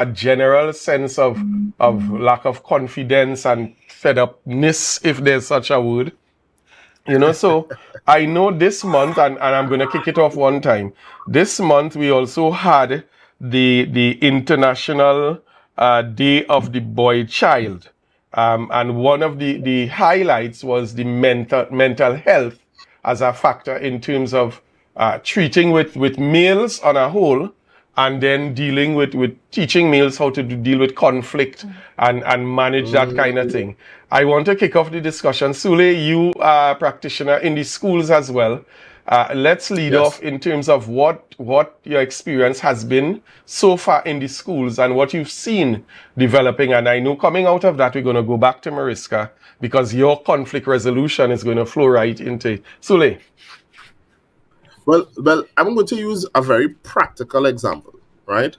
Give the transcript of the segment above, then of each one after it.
a general sense of lack of confidence and fed upness, if there's such a word. So I know this month, and I'm going to kick it off one time. This month, we also had the International Day of the Boy Child. And one of the highlights was the mental health as a factor in terms of treating with males on a whole, and then dealing with teaching males how to deal with conflict and manage that kind of thing. I want to kick off the discussion. Sule, you are a practitioner in the schools as well. Let's lead off in terms of what your experience has been so far in the schools and what you've seen developing. And I know coming out of that, we're going to go back to Mariska, because your conflict resolution is going to flow right into it. Sule. Well, I'm going to use a very practical example, right?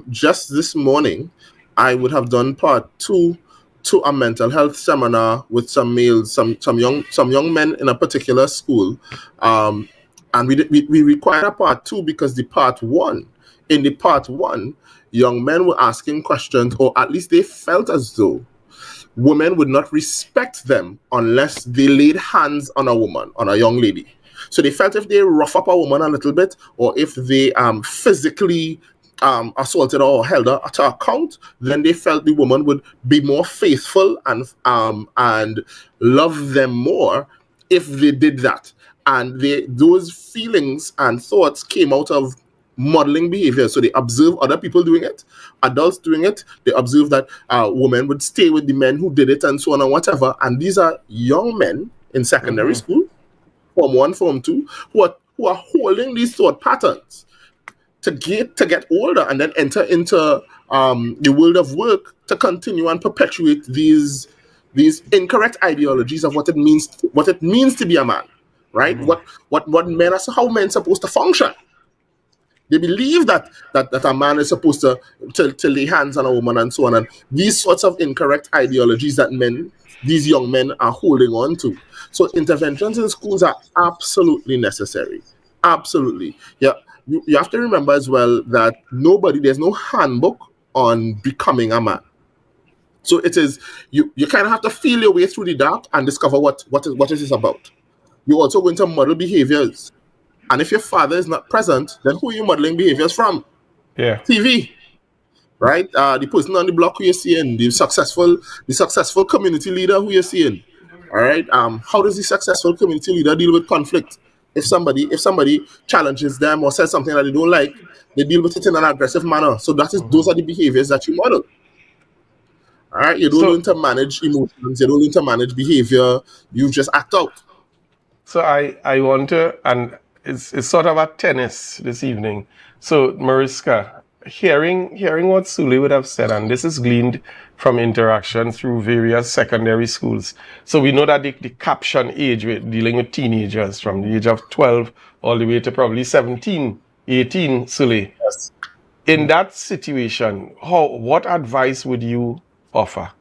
Just this morning, I would have done part two to a mental health seminar with some males, some young men in a particular school, and we required a part two because in the part one, young men were asking questions, or at least they felt as though women would not respect them unless they laid hands on a woman, on a young lady. So they felt if they rough up a woman a little bit, or if they physically assaulted or held her to account, then they felt the woman would be more faithful and love them more if they did that. And those feelings and thoughts came out of modeling behavior. So they observe other people doing it, adults doing it. They observe that women would stay with the men who did it, and so on and whatever. And these are young men in secondary school, Form 1, Form 2, who are holding these thought patterns to get older and then enter into the world of work to continue and perpetuate these incorrect ideologies of what it means to be a man, right? What men are, how men are supposed to function. They believe that a man is supposed to lay hands on a woman and so on, and these sorts of incorrect ideologies that these young men are holding on to. So interventions in schools are absolutely necessary. Absolutely. Yeah. You have to remember as well that there's no handbook on becoming a man. So it is, you kind of have to feel your way through the dark and discover what it is about. You're also going to model behaviors. And if your father is not present, then who are you modeling behaviors from? Yeah. TV. Right? The person on the block who you're seeing, the successful community leader who you're seeing. All right. How does the successful community leader deal with conflict? If somebody challenges them or says something that they don't like, they deal with it in an aggressive manner. So those are the behaviors that you model. All right. You don't learn to manage emotions. You don't learn to manage behavior. You just act out. So I want to, and it's sort of a tennis this evening. So Mariska, hearing what Sule would have said, and this is gleaned from interaction through various secondary schools. So we know that the caption age, we're dealing with teenagers from the age of 12 all the way to probably 17, 18, Sule. Yes. In that situation, what advice would you offer?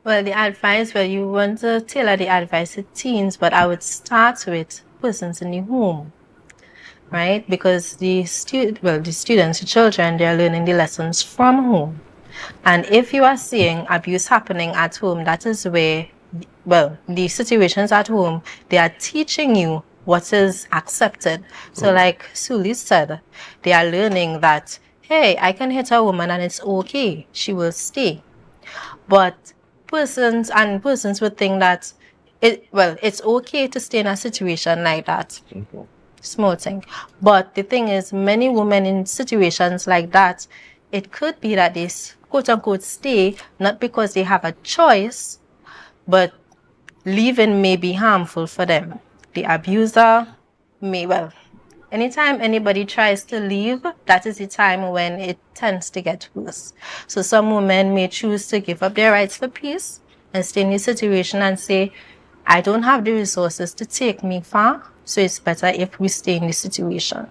Well, you want to tailor the advice to teens, but I would start with persons in the home, right? Because the students, the children, they're learning the lessons from home. And if you are seeing abuse happening at home, that is where, the situations at home, they are teaching you what is accepted. So like Sule said, they are learning that, hey, I can hit a woman and it's okay. She will stay. But persons would think that it's okay to stay in a situation like that. Small thing. But the thing is, many women in situations like that, it could be that they quote unquote stay not because they have a choice, but leaving may be harmful for them. The abuser anytime anybody tries to leave, that is the time when it tends to get worse. So some women may choose to give up their rights for peace and stay in the situation and say, I don't have the resources to take me far, so it's better if we stay in the situation.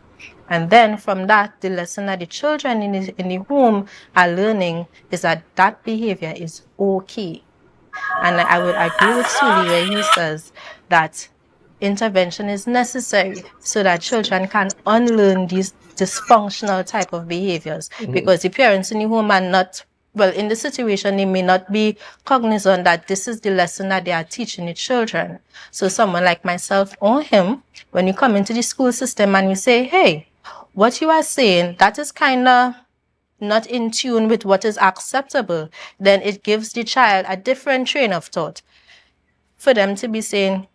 And then from that, the lesson that the children in the home are learning is that behavior is okay. And I would agree with Sule where he says that intervention is necessary so that children can unlearn these dysfunctional type of behaviors. Because the parents in the home are not, well, in the situation, they may not be cognizant that this is the lesson that they are teaching the children. So someone like myself or him, when you come into the school system and you say, hey, what you are saying, that is kind of not in tune with what is acceptable, then it gives the child a different train of thought for them to be saying,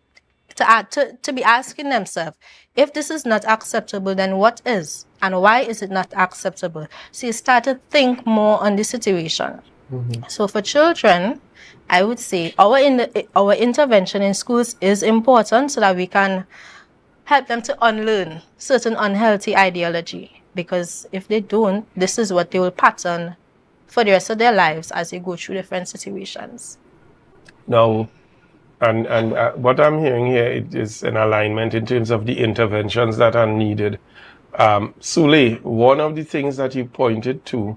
to be asking themselves, if this is not acceptable, then what is? And why is it not acceptable? So you start to think more on the situation. So for children, I would say our intervention in schools is important so that we can help them to unlearn certain unhealthy ideology. Because if they don't, this is what they will pattern for the rest of their lives as they go through different situations. Now, and what I'm hearing here, it is an alignment in terms of the interventions that are needed. Sule, one of the things that you pointed to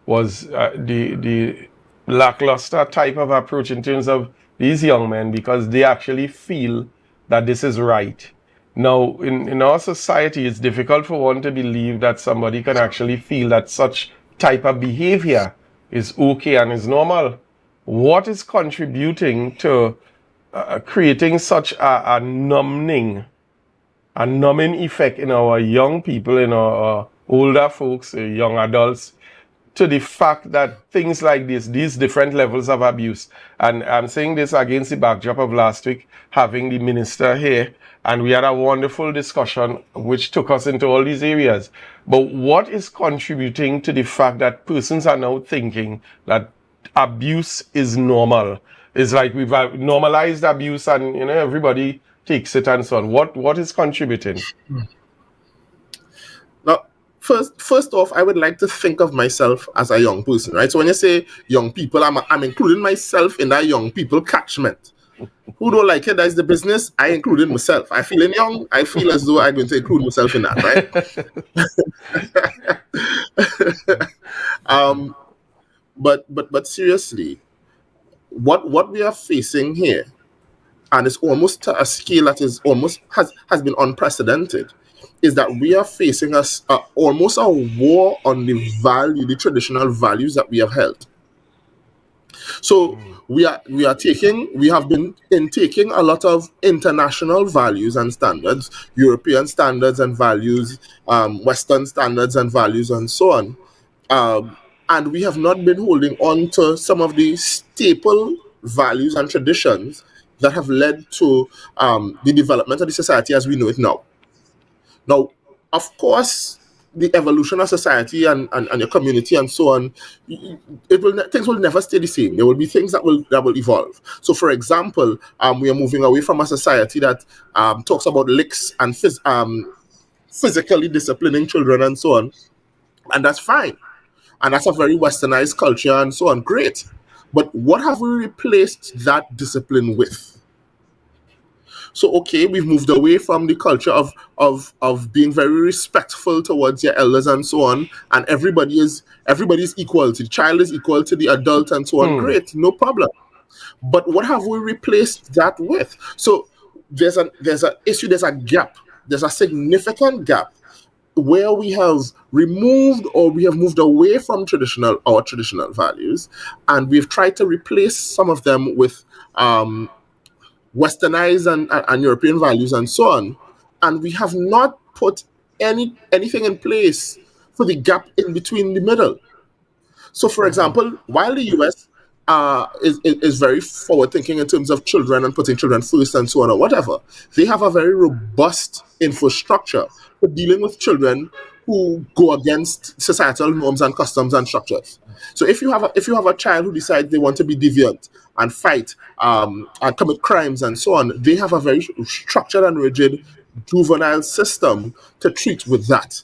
was the lackluster type of approach in terms of these young men, because they actually feel that this is right. Now, in our society, it's difficult for one to believe that somebody can actually feel that such type of behavior is okay and is normal. What is contributing to creating such a numbing effect in our young people, in our older folks, young adults, to the fact that things like this, these different levels of abuse, and I'm saying this against the backdrop of last week having the minister here, and we had a wonderful discussion which took us into all these areas. But what is contributing to the fact that persons are now thinking that abuse is normal? It's like we've normalized abuse and everybody takes it and so on. What is contributing? Now, first off, I would like to think of myself as a young person, right? So when you say young people, I'm including myself in that young people catchment. Who don't like it, that's the business. I included myself. I feeling young. I feel as though I'm going to include myself in that, right? But seriously, what we are facing here, and it's almost to a scale that is almost has been unprecedented, is that we are facing almost a war on the traditional values that we have held. So we have been taking a lot of international values and standards, European standards and values, Western standards and values, and so on. And we have not been holding on to some of the staple values and traditions that have led to the development of the society as we know it now. Now, of course, the evolution of society and your community and so on, things will never stay the same. There will be things that will evolve. So, for example, we are moving away from a society that talks about licks and physically disciplining children and so on, and that's fine. And that's a very westernized culture and so on. Great. But what have we replaced that discipline with? So, okay, we've moved away from the culture of being very respectful towards your elders and so on, and everybody's equal. The child is equal to the adult and so on. Great, no problem. But what have we replaced that with? So there's a issue, there's a gap, there's a significant gap where we have removed or we have moved away from our traditional values, and we've tried to replace some of them with westernized and European values and so on, and we have not put anything in place for the gap in between the middle. So, for example, while the US is very forward thinking in terms of children and putting children first and so on or whatever, they have a very robust infrastructure for dealing with children who go against societal norms and customs and structures. So if you have a child who decides they want to be deviant and fight and commit crimes and so on, they have a very structured and rigid juvenile system to treat with that.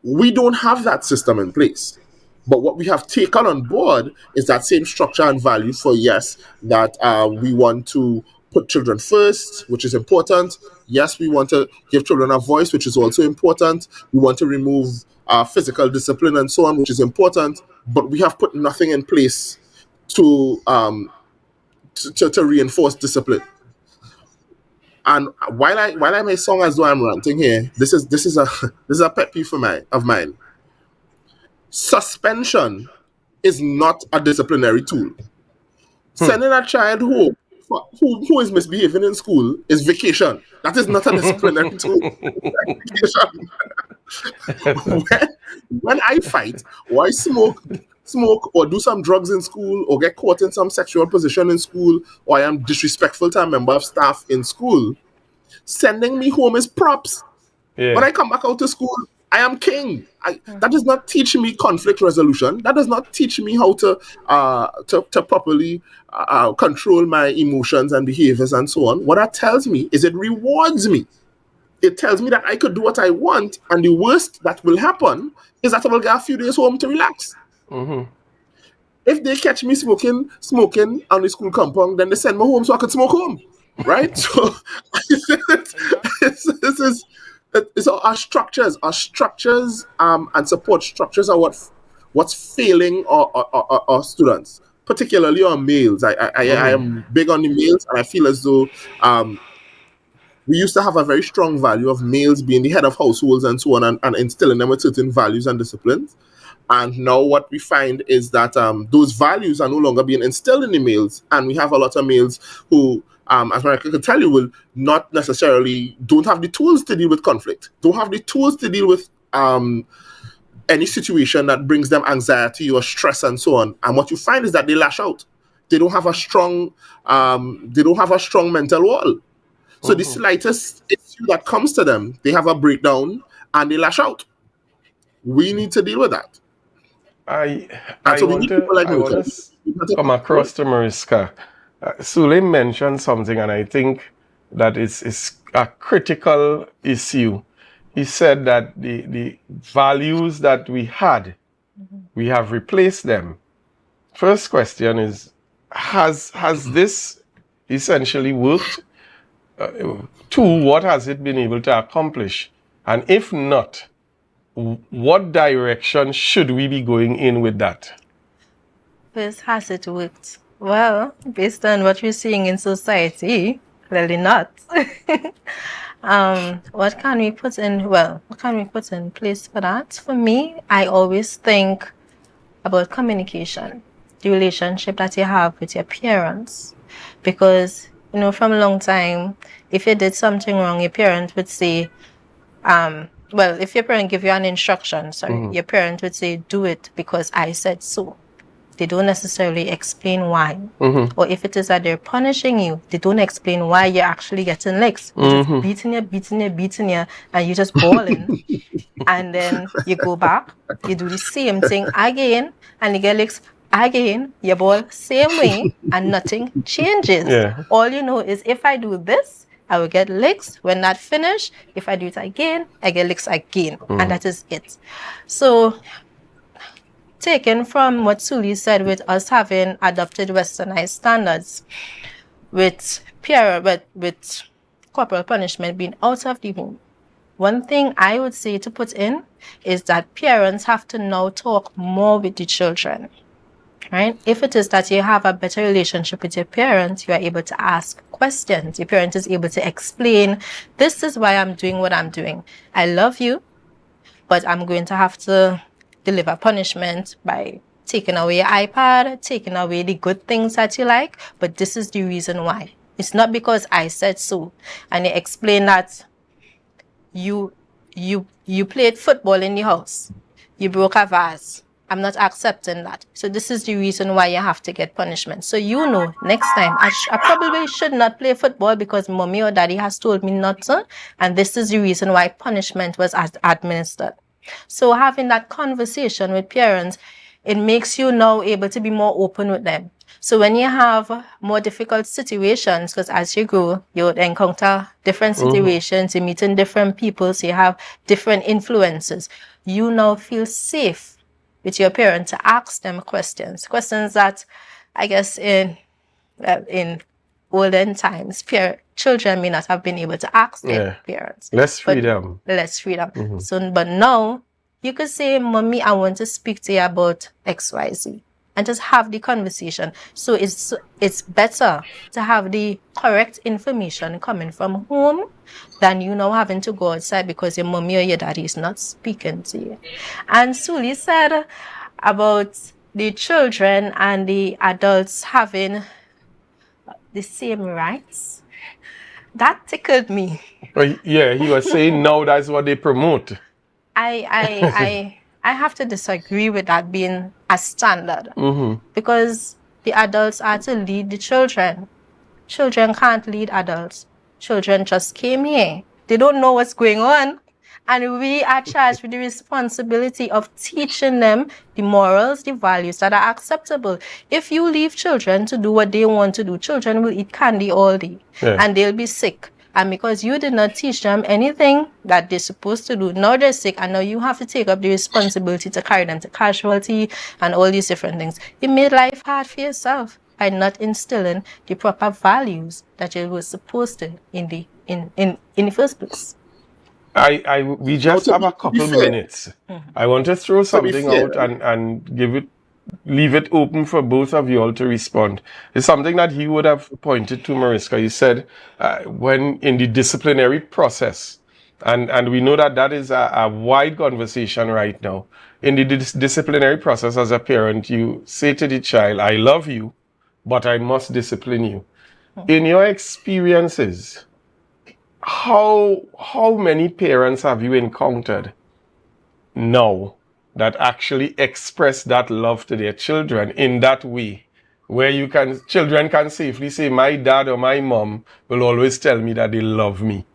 We don't have that system in place. But what we have taken on board is that same structure and value for, yes, that we want to put children first, which is important. Yes, we want to give children a voice, which is also important. We want to remove physical discipline and so on, which is important. But we have put nothing in place to reinforce discipline. And while I may song as though I'm ranting here, this is a this is a pet peeve of mine. Suspension is not a disciplinary tool. Sending a child home who is misbehaving in school is vacation. That is not a disciplinary tool. Vacation. when I fight or I smoke or do some drugs in school or get caught in some sexual position in school or I am disrespectful to a member of staff in school, sending me home is props. Yeah. When I come back out to school, I am king. That does not teach me conflict resolution. That does not teach me how to properly control my emotions and behaviors and so on. What that tells me is it rewards me. It tells me that I could do what I want, and the worst that will happen is that I will get a few days home to relax. Mm-hmm. If they catch me smoking on the school compound, then they send me home so I can smoke home, right? So this is our structures, and support structures are what's failing our students, particularly our males. I am big on the males, and I feel as though we used to have a very strong value of males being the head of households and so on, and instilling them with certain values and disciplines. And now what we find is that those values are no longer being instilled in the males, and we have a lot of males who, as I can tell you, will not necessarily don't have the tools to deal with conflict, don't have the tools to deal with any situation that brings them anxiety or stress and so on. And what you find is that they lash out. They don't have a strong mental wall. So the slightest issue that comes to them, they have a breakdown and they lash out. We need to deal with that. I want to come across to Mariska. Sule mentioned something, and I think that it's a critical issue. He said that the values that we had, we have replaced them. First question is, has this essentially worked? Two, what has it been able to accomplish? And if not, what direction should we be going in with that? First, has it worked? Well, based on what we're seeing in society, clearly not. What can we put in? Well, what can we put in place for that? For me, I always think about communication, the relationship that you have with your parents, because from a long time, if you did something wrong, your parent would say, well, if your parent give you an instruction, your parent would say, do it because I said so. They don't necessarily explain why. Or if it is that they're punishing you, they don't explain why you're actually getting licks. They're just beating you, and you're just bawling. And then you go back, you do the same thing again, and you get licks again, you bawl same way, and nothing changes. Yeah. All you know is if I do this, I will get licks. When that finish, if I do it again, I get licks again. And that is it. So, taken from what Suli said with us having adopted westernized standards, with corporal punishment being out of the home, one thing I would say to put in is that parents have to now talk more with the children. Right? If it is that you have a better relationship with your parents, you are able to ask questions. Your parent is able to explain, this is why I'm doing what I'm doing. I love you, but I'm going to have to deliver punishment by taking away your iPad, taking away the good things that you like, but this is the reason why. It's not because I said so. And you explain that you played football in the house. You broke a vase. I'm not accepting that. So this is the reason why you have to get punishment. So next time, I probably should not play football because mommy or daddy has told me not to. And this is the reason why punishment was administered. So having that conversation with parents, it makes you now able to be more open with them. So when you have more difficult situations, because as you grow, you would encounter different situations, you're meeting different people, so you have different influences. You now feel safe with your parents to ask them questions that I guess in olden times, children may not have been able to ask their parents. Less freedom. So, but now you could say, Mommy, I want to speak to you about XYZ. and just have the conversation. So it's better to have the correct information coming from home than you now having to go outside because your mommy or your daddy is not speaking to you. And Suli said about the children and the adults having the same rights. That tickled me. Yeah, he was saying now that's what they promote. I have to disagree with that being a standard because the adults are to lead the children. Children can't lead adults. Children just came here. They don't know what's going on. And we are charged with the responsibility of teaching them the morals, the values that are acceptable. If you leave children to do what they want to do, children will eat candy all day and they'll be sick. And because you did not teach them anything that they're supposed to do, now they're sick, and now you have to take up the responsibility to carry them to casualty and all these different things. You made life hard for yourself by not instilling the proper values that you were supposed to in the first place. We just have a couple minutes. I want to throw something out and leave it open for both of you all to respond. It's something that he would have pointed to, Mariska. He said when in the disciplinary process, and we know that is a wide conversation right now. In the disciplinary process as a parent, you say to the child, I love you, but I must discipline you. In your experiences, how many parents have you encountered now that actually express that love to their children in that way, where children can safely say, my dad or my mom will always tell me that they love me?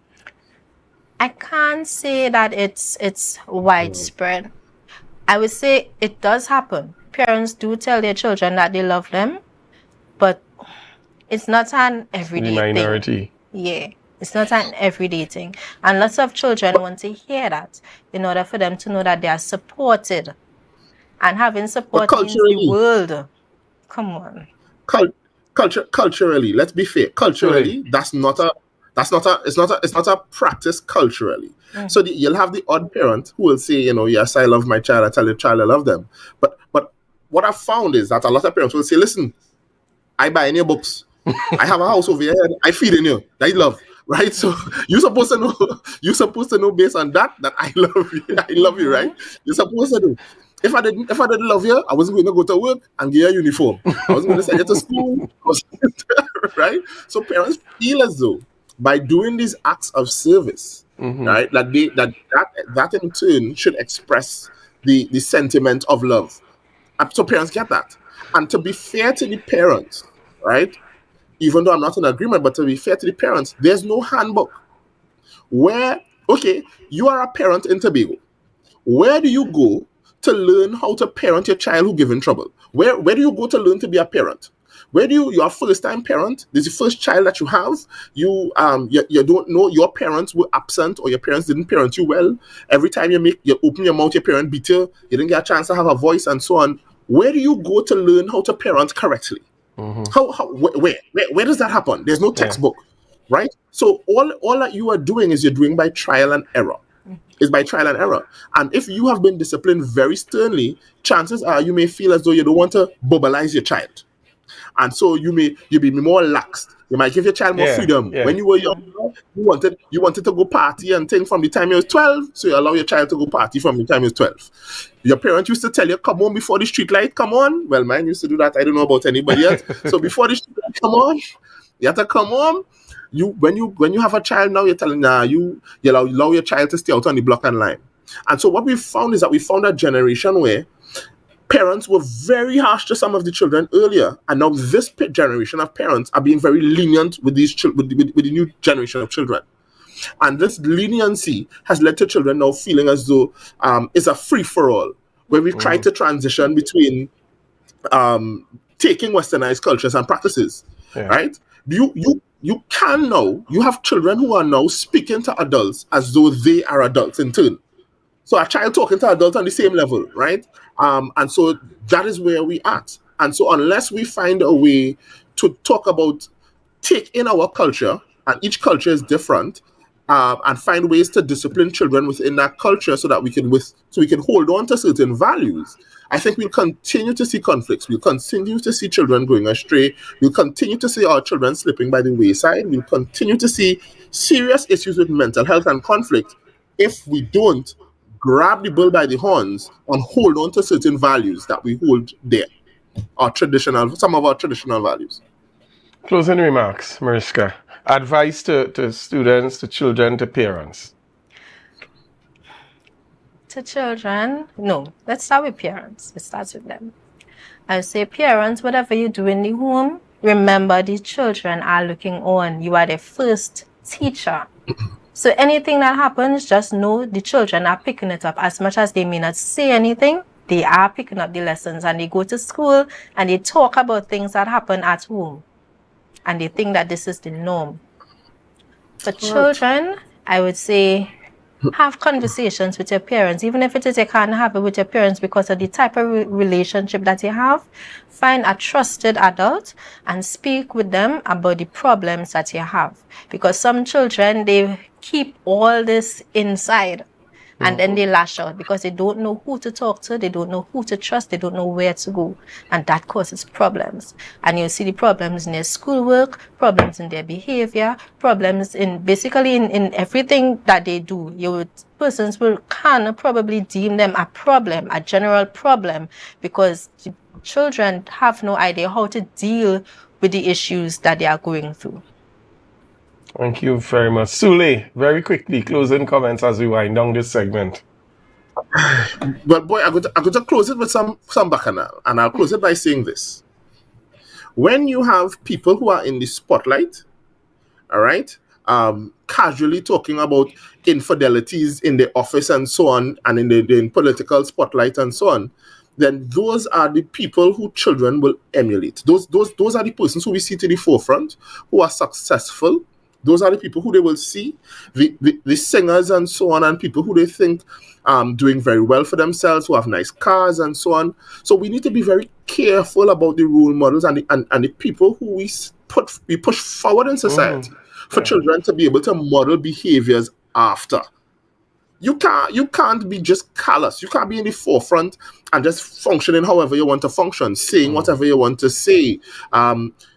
I can't say that it's widespread. I would say it does happen. Parents do tell their children that they love them, but it's not an everyday minority thing. Yeah. It's not an everyday thing. And lots of children want to hear that in order for them to know that they are supported. And having support means the world. Come on. Culturally, let's be fair. Culturally, it's not a practice culturally. So you'll have the odd parent who will say, yes, I love my child. I tell the child I love them. But what I've found is that a lot of parents will say, listen, I buy in your books. I have a house over here. I feed in you. I love. Right, so you're supposed to know based on that I love you. I love you, right? You're supposed to do. If I didn't love you, I wasn't going to go to work and get a uniform. I wasn't going to send you to school, right? So parents feel as though by doing these acts of service, right, that in turn should express the sentiment of love. And so parents get that, and to be fair to the parents, right? Even though I'm not in agreement, but to be fair to the parents, there's no handbook. You are a parent in Tobago. Where do you go to learn how to parent your child who gives in trouble? Where do you go to learn to be a parent? You're a first-time parent. This is the first child that you have. You don't know your parents were absent or your parents didn't parent you well. Every time you open your mouth, your parent beat you. You didn't get a chance to have a voice and so on. Where do you go to learn how to parent correctly? Where does that happen? There's no textbook, right? So all that you are doing is you're doing by trial and error. It's by trial and error. And if you have been disciplined very sternly, chances are you may feel as though you don't want to bubblize your child. And so you'll be more lax. You might give your child more freedom. When you were young, you wanted to go party and things from the time you was 12, so you allow your child to go party from the time you was 12. Your parents used to tell you, come on before the street light, come on. Well, mine used to do that. I don't know about anybody else. So before the street light, come on. You have to come on. When you have a child now, you're telling you allow your child to stay out on the block and line. And so what we found is that we found a generation where parents were very harsh to some of the children earlier, and now this generation of parents are being very lenient with these with the new generation of children. And this leniency has led to children now feeling as though it's a free-for-all, where we've tried to transition between taking westernized cultures and practices, right? You have children who are now speaking to adults as though they are adults in turn. So a child talking to adults on the same level, right? And so that is where we at. And so unless we find a way to talk about, take in our culture, and each culture is different, and find ways to discipline children within that culture so that we can hold on to certain values, I think we'll continue to see conflicts. We'll continue to see children going astray. We'll continue to see our children slipping by the wayside. We'll continue to see serious issues with mental health and conflict if we don't grab the bull by the horns and hold on to certain values that we hold dear, some of our traditional values. Closing remarks, Mariska. Advice to students, to children, to parents. To children, no. Let's start with parents. It starts with them. I would say, parents, whatever you do in the home, remember the children are looking on. You are their first teacher. So anything that happens, just know the children are picking it up. As much as they may not say anything, they are picking up the lessons, and they go to school and they talk about things that happen at home. And they think that this is the norm. For children, I would say, have conversations with your parents. Even if it is you can't have it with your parents because of the type of relationship that you have, find a trusted adult and speak with them about the problems that you have. Because some children, they keep all this inside. And then they lash out because they don't know who to talk to, they don't know who to trust, they don't know where to go. And that causes problems. And you'll see the problems in their schoolwork, problems in their behavior, problems in basically in everything that they do. Persons can probably deem them a problem, a general problem, because the children have no idea how to deal with the issues that they are going through. Thank you very much. Sule, very quickly, closing comments as we wind down this segment. But boy, I'm going to close it with some bacchanal, and I'll close it by saying this. When you have people who are in the spotlight, all right, casually talking about infidelities in the office and so on, and in the political spotlight and so on, then those are the people who children will emulate. Those are the persons who we see to the forefront, who are successful. Those are the people who they will see, the singers and so on, and people who they think doing very well for themselves, who have nice cars and so on. So we need to be very careful about the role models and the people who we push forward in society for children to be able to model behaviors after. You can't be just callous. You can't be in the forefront and just functioning however you want to function, saying whatever you want to say.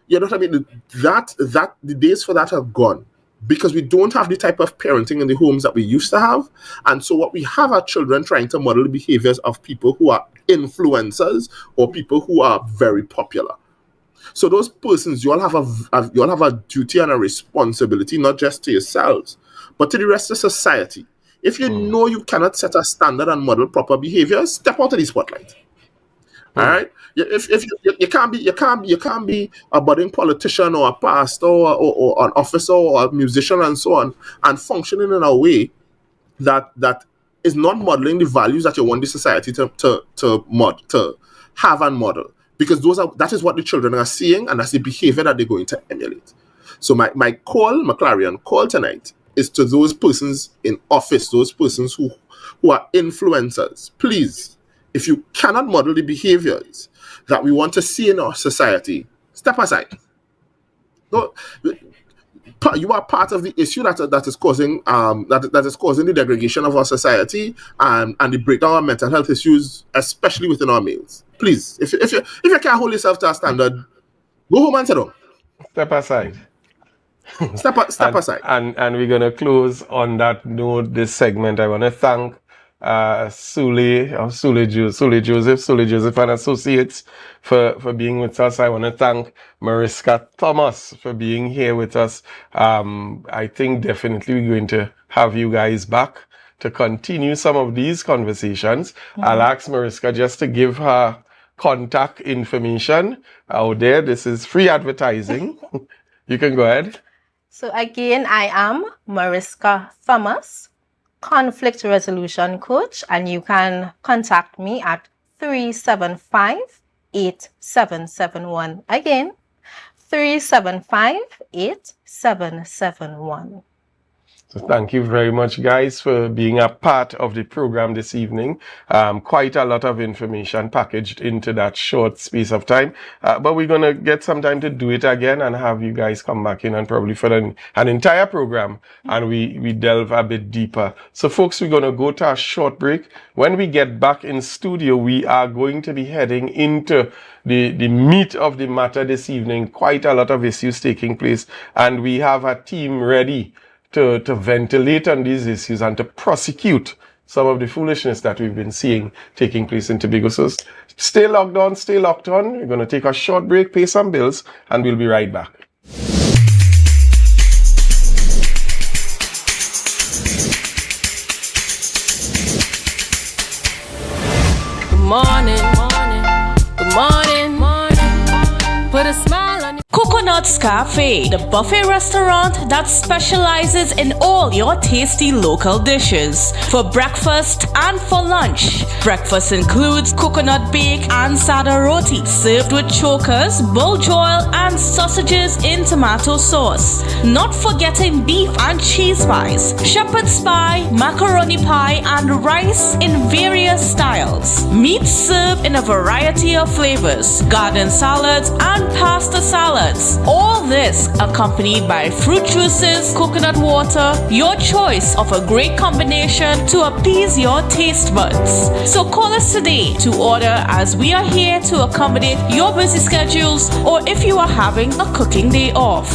You know what I mean? That the days for that are gone, because we don't have the type of parenting in the homes that we used to have. And so what we have are children trying to model the behaviors of people who are influencers or people who are very popular. So those persons, you all have a duty and a responsibility, not just to yourselves, but to the rest of society. If you know you cannot set a standard and model proper behavior, step out of the spotlight. All right. If you can't be a budding politician or a pastor or an officer or a musician and so on, and functioning in a way that is not modeling the values that you want the society to have and model, because that is what the children are seeing, and that's the behavior that they're going to emulate. So my clarion call tonight is to those persons in office, those persons who are influencers. Please, if you cannot model the behaviors that we want to see in our society, step aside. No, you are part of the issue that is causing the degradation of our society and the breakdown of mental health issues, especially within our males. Please, if you can't hold yourself to a standard, go home and sit down. Step aside. Step aside. And we're gonna close on that note this segment. I want to thank Studley Joseph and Associates for being with us. I want to thank Mariska Thomas for being here with us. I think definitely we're going to have you guys back to continue some of these conversations. I'll ask Mariska just to give her contact information out there. This is free advertising. You can go ahead. So again, I am Mariska Thomas, conflict resolution coach, and you can contact me at 375-8771. Again, 375-8771. So thank you very much, guys, for being a part of the program this evening. Quite a lot of information packaged into that short space of time. But we're going to get some time to do it again and have you guys come back in and probably for an entire program. And we delve a bit deeper. So folks, we're going to go to a short break. When we get back in studio, we are going to be heading into the meat of the matter this evening. Quite a lot of issues taking place. And we have a team ready to ventilate on these issues and to prosecute some of the foolishness that we've been seeing taking place in Tobago. So stay locked on, stay locked on. We're going to take a short break, pay some bills, and we'll be right back. Good morning, good morning. Put a smile on your Coconut's Cafe, the buffet restaurant that specializes in all your tasty local dishes for breakfast and for lunch. Breakfast includes coconut bake and sada roti, served with chokers, bull joil, and sausages in tomato sauce. Not forgetting beef and cheese pies, shepherd's pie, macaroni pie, and rice in various styles. Meat served in a variety of flavors, garden salads, and pasta salads. All this accompanied by fruit juices, coconut water, your choice of a great combination to appease your taste buds. So call us today to order, as we are here to accommodate your busy schedules or if you are having a cooking day off.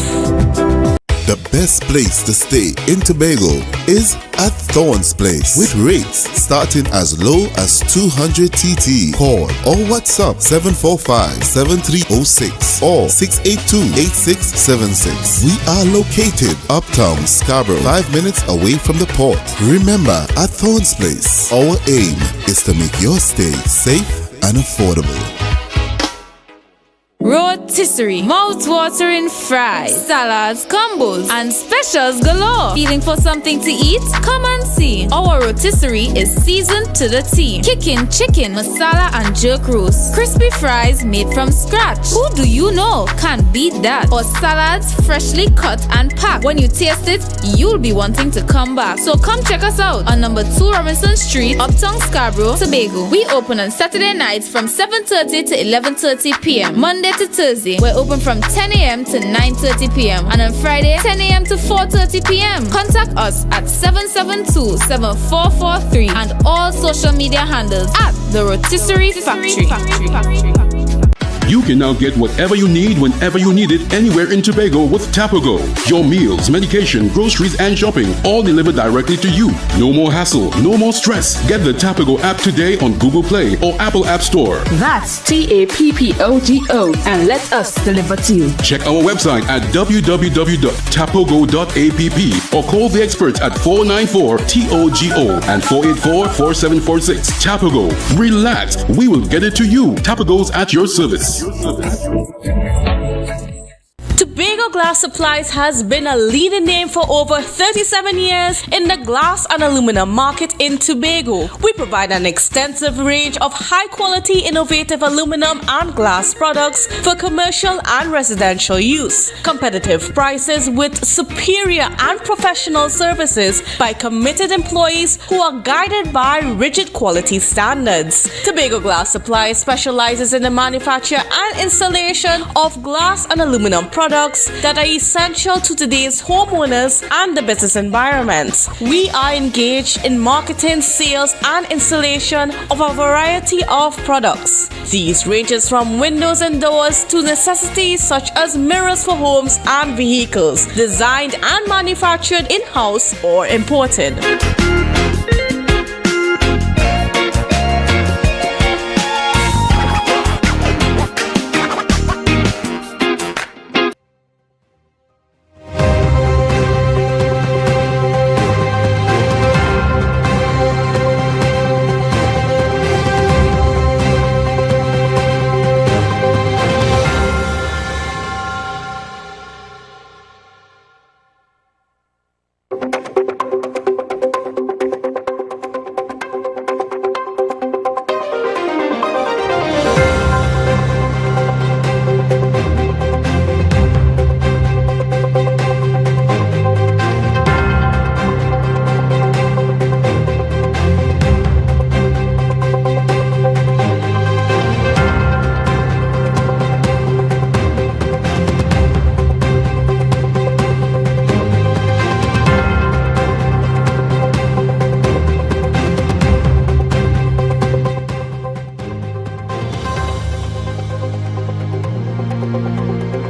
The best place to stay in Tobago is at Thorn's Place, with rates starting as low as 200 TT. Call or WhatsApp 745-7306 or 682-8676. We are located uptown Scarborough, 5 minutes away from the port. Remember, at Thorn's Place, our aim is to make your stay safe and affordable. rotisserie, mouth-watering fries, salads, combos, and specials galore. Feeling for something to eat? Come and see. Our rotisserie is seasoned to the T. Kicking chicken, masala, and jerk roast. Crispy fries made from scratch. Who do you know can't beat that? Or salads freshly cut and packed. When you taste it, you'll be wanting to come back. So come check us out on number 2 Robinson Street, Uptown Scarborough, Tobago. We open on Saturday nights from 7:30 to 11:30 p.m. Monday to Thursday, we're open from 10 a.m. to 9:30 p.m. and on Friday, 10 a.m. to 4:30 p.m. Contact us at 772-7443 and all social media handles at The Rotisserie Factory. You can now get whatever you need whenever you need it anywhere in Tobago with Tobago. Your meals, medication, groceries, and shopping all delivered directly to you. No more hassle, no more stress. Get the Tobago app today on Google Play or Apple App Store. That's TAPPOGO and let us deliver to you. Check our website at www.tapogo.app or call the experts at 494-TOGO and 484-4746. Tobago. Relax. We will get it to you. Tobago's at your service. Tobago Glass Supplies has been a leading name for over 37 years in the glass and aluminum market in Tobago. We provide an extensive range of high-quality, innovative aluminum and glass products for commercial and residential use. Competitive prices with superior and professional services by committed employees who are guided by rigid quality standards. Tobago Glass Supplies specializes in the manufacture and installation of glass and aluminum products that are essential to today's homeowners and the business environment. We are engaged in marketing, sales, and installation of a variety of products. These ranges from windows and doors to necessities such as mirrors for homes and vehicles, designed and manufactured in-house or imported.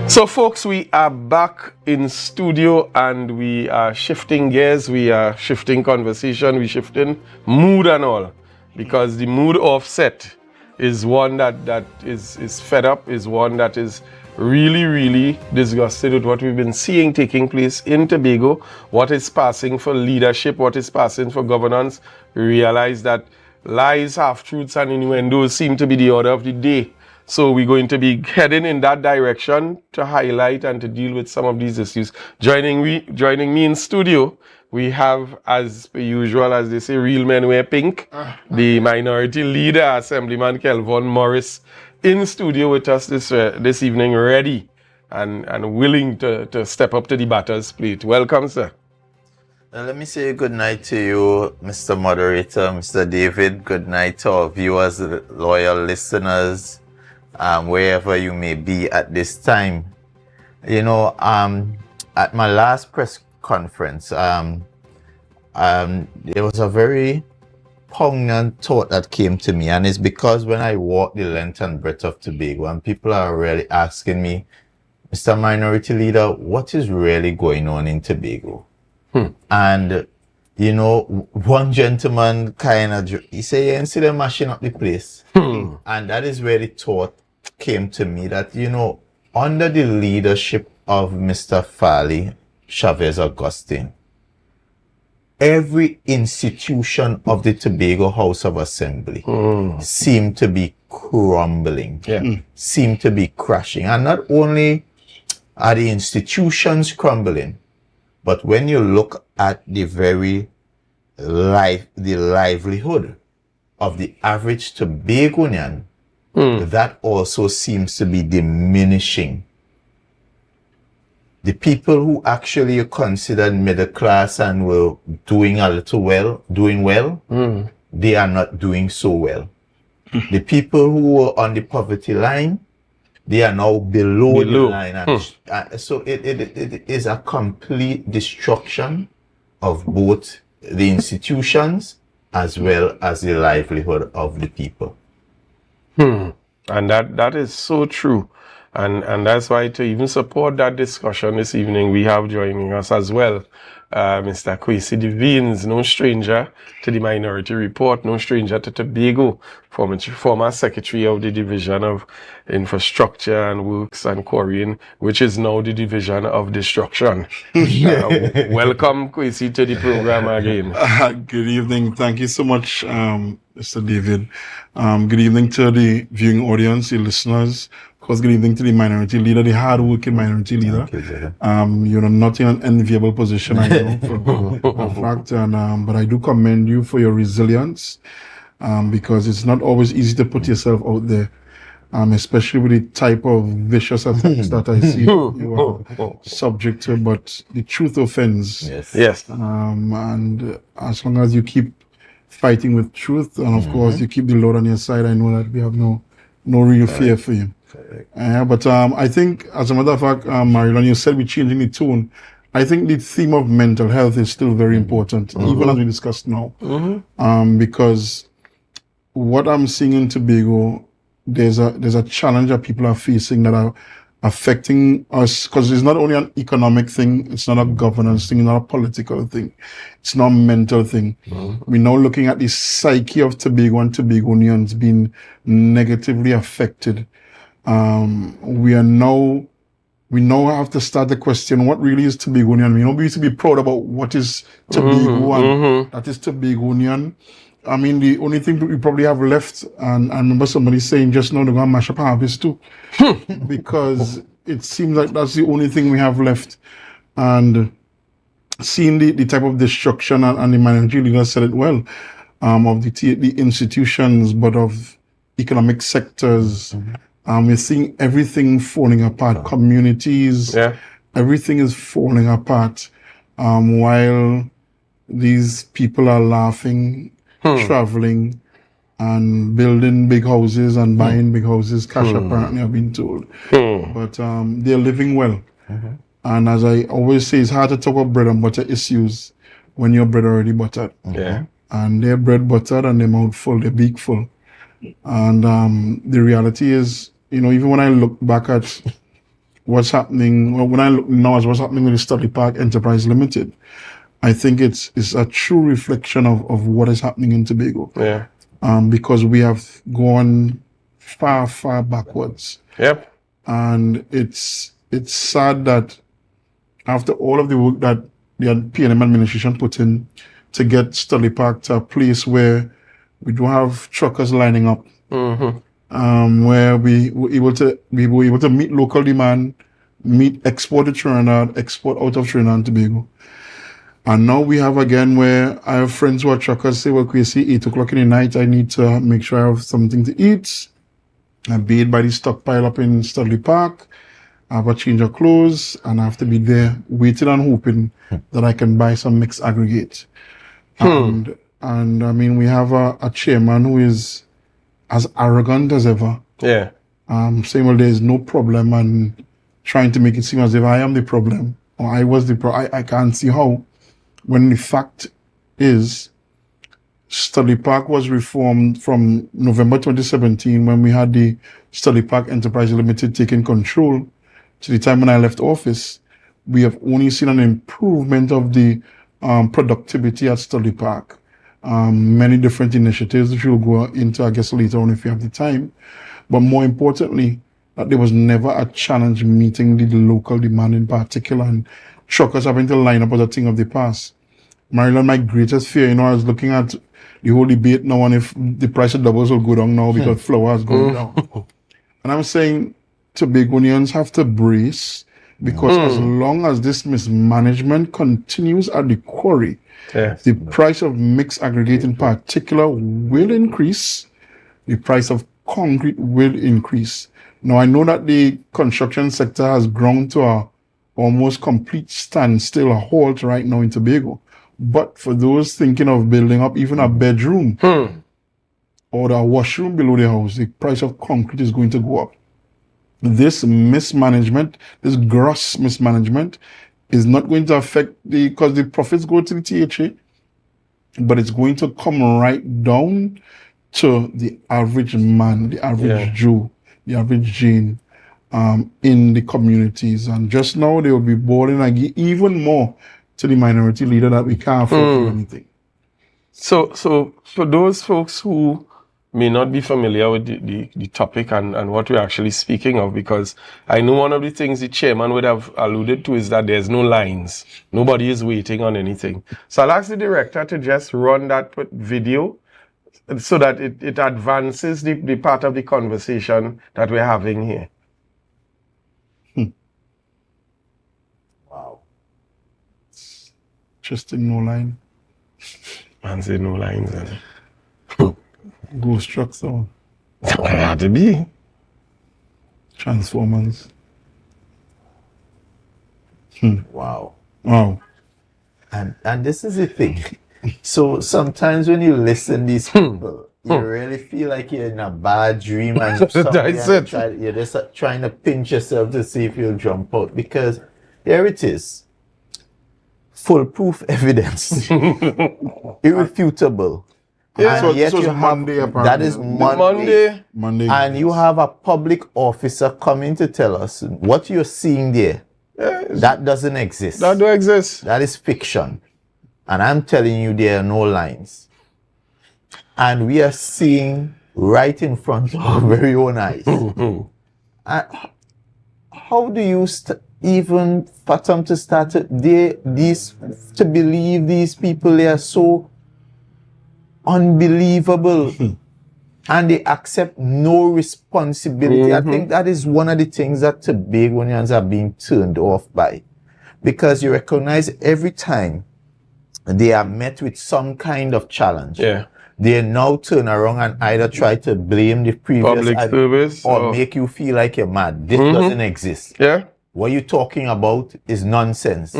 So folks, we are back in studio and we are shifting gears, we are shifting conversation, we shifting mood and all, because the mood offset is one that is fed up, is one that is really disgusted with what we've been seeing taking place in Tobago, what is passing for leadership, what is passing for governance. We realize that lies, half-truths and innuendos seem to be the order of the day. So we're going to be heading in that direction to highlight and to deal with some of these issues. Joining me in studio, we have, as per usual, as they say, real men wear pink, the minority leader, Assemblyman Kelvin Morris, in studio with us this evening, ready and willing to step up to the batter's plate. Welcome, sir. Let me say good night to you, Mr. Moderator, Mr. David. Good night to our viewers, loyal listeners, wherever you may be at this time. You know, at my last press conference, there was a very poignant thought that came to me, and it's because when I walk the length and breadth of Tobago, and people are really asking me, Mr. Minority Leader, what is really going on in Tobago? And, you know, one gentleman he said, you see them mashing up the place. And that is where the thought came to me that, you know, under the leadership of Mr. Farley Chavez Augustine, every institution of the Tobago House of Assembly seemed to be crumbling, seemed to be crashing. And not only are the institutions crumbling, but when you look at the very livelihood of the average Tobagonian, that also seems to be diminishing. The people who actually considered middle class and were doing well, they are not doing so well. The people who were on the poverty line, they are now below the line. And so it is a complete destruction of both the institutions as well as the livelihood of the people. And that is so true. And that's why, to even support that discussion this evening, we have joining us as well Mr. Kwesi Devines, no stranger to the Minority Report, no stranger to Tobago, former Secretary of the Division of Infrastructure and Works and Quarrying, which is now the Division of Destruction. Welcome, Kwesi, to the program again. Good evening. Thank you so much, Mr. David. Good evening to the viewing audience, the listeners. Of course, good evening to the minority leader, the hard-working minority leader. You're not in an enviable position, I know, for a fact, but I do commend you for your resilience, because it's not always easy to put yourself out there, especially with the type of vicious attacks that I see you are subject to, but the truth offends. Yes. And as long as you keep fighting with truth, and of course you keep the Lord on your side, I know that we have no real fear for you. But I think, as a matter of fact, Marilyn, you said we're changing the tone. I think the theme of mental health is still very important, even as we discussed now. Because what I'm seeing in Tobago, there's a challenge that people are facing that are affecting us, because it's not only an economic thing, it's not a governance thing, it's not a political thing, it's not a mental thing. We're now looking at the psyche of Tobago and Tobagonians being negatively affected. We now have to start the question, what really is Tobagonian? We used to be proud about what is Tobago and that is Tobagonian. I mean, the only thing that we probably have left, and I remember somebody saying just now, they're going to mash up harvest too, because it seems like that's the only thing we have left. And seeing the type of destruction, and the minority leader said it well, of the institutions, but of economic sectors. We're seeing everything falling apart, communities, everything is falling apart, while these people are laughing, traveling, and building big houses and buying big houses, cash apparently, I've been told. But they're living well. And as I always say, it's hard to talk about bread and butter issues when your bread already buttered. And their bread buttered and their mouth full, their beak full. And the reality is, even when I look back at what's happening, well, when I look now at what's happening with the Studley Park Enterprise Limited, I think it's a true reflection of what is happening in Tobago. Yeah. Because we have gone far, far backwards. Yep. And it's sad that after all of the work that the P&M administration put in to get Studley Park to a place where we don't have truckers lining up, where we were able to meet local demand, meet export to Trinidad, export out of Trinidad and Tobago. And now we have again where I have friends who are truckers say, well, Kwesi, 8 o'clock in the night, I need to make sure I have something to eat. I bathe by the stockpile up in Studley Park. I have a change of clothes and I have to be there waiting and hoping that I can buy some mixed aggregate. And I mean, we have a chairman who is as arrogant as ever. Yeah. Saying, well, there's no problem and trying to make it seem as if I am the problem or I was the problem. I can't see how. When the fact is, Studley Park was reformed from November 2017 when we had the Studley Park Enterprise Limited taking control to the time when I left office. We have only seen an improvement of the productivity at Studley Park. Many different initiatives which we'll go into, I guess, later on if you have the time. But more importantly, that there was never a challenge meeting the local demand in particular, and truckers having to line up as a thing of the past. Maryland, my greatest fear, I was looking at the whole debate now on if the price of doubles will go down now because flour is going down. And I'm saying Tobagonians have to brace because as long as this mismanagement continues at the quarry, the price of mixed aggregate in particular will increase. The price of concrete will increase. Now, I know that the construction sector has ground to a almost complete standstill, a halt right now in Tobago. But for those thinking of building up even a bedroom or a washroom below the house, the price of concrete is going to go up. This mismanagement, this gross mismanagement, is not going to affect because the profits go to the THA, but it's going to come right down to the average man, the average Joe, the average Jane in the communities. And just now they will be boiling and even more to the minority leader that we can't afford to do anything. So for those folks who may not be familiar with the topic and what we're actually speaking of, because I know one of the things the chairman would have alluded to is that there's no lines. Nobody is waiting on anything. So I'll ask the director to just run that video so that it advances the part of the conversation that we're having here. Wow. Interesting, no line. Man say no lines. Ghost trucks on. It had to be. Transformers. Wow. Wow. And this is the thing. So sometimes when you listen to these people, you really feel like you're in a bad dream and you're just trying to pinch yourself to see if you'll jump out, because here it is. Foolproof evidence. Irrefutable. Yeah, and yet so you have, Monday, that is Monday. And you have a public officer coming to tell us what you're seeing there. That doesn't exist. That don't exist. That is fiction. And I'm telling you, there are no lines. And we are seeing right in front of our very own eyes. How do you even fathom to start to believe these people? They are so unbelievable. And they accept no responsibility. I think that is one of the things that Tobagonians are being turned off by. Because you recognize every time they are met with some kind of challenge, they now turn around and either try to blame the previous public service or make you feel like you're mad. This doesn't exist. What you're talking about is nonsense.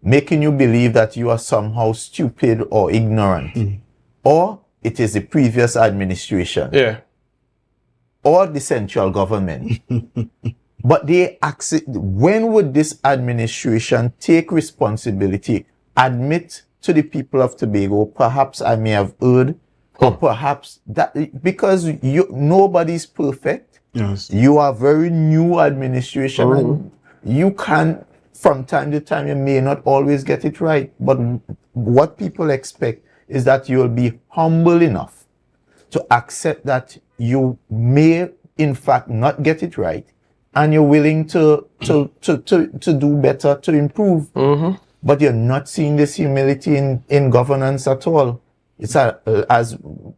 Making you believe that you are somehow stupid or ignorant. Or it is the previous administration. Or the central government. But they accept. When would this administration take responsibility, admit to the people of Tobago, perhaps I may have heard, or perhaps that, because nobody's perfect, Yes. You are very new administration, and you can, from time to time, you may not always get it right. But what people expect is that you'll be humble enough to accept that you may, in fact, not get it right, and you're willing to do better, to improve. But you're not seeing this humility in governance at all. It's as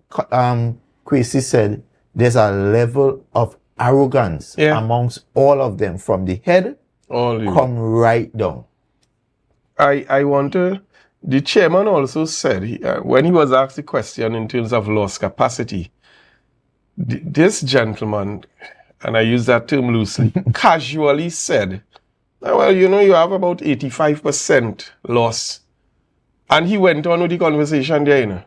Kwesi said, there's a level of arrogance amongst all of them, from the head come right down. I want to, the chairman also said, when he was asked the question in terms of lost capacity, this gentleman, and I use that term loosely, casually said, well, you know, you have about 85% loss. And he went on with the conversation there, you know.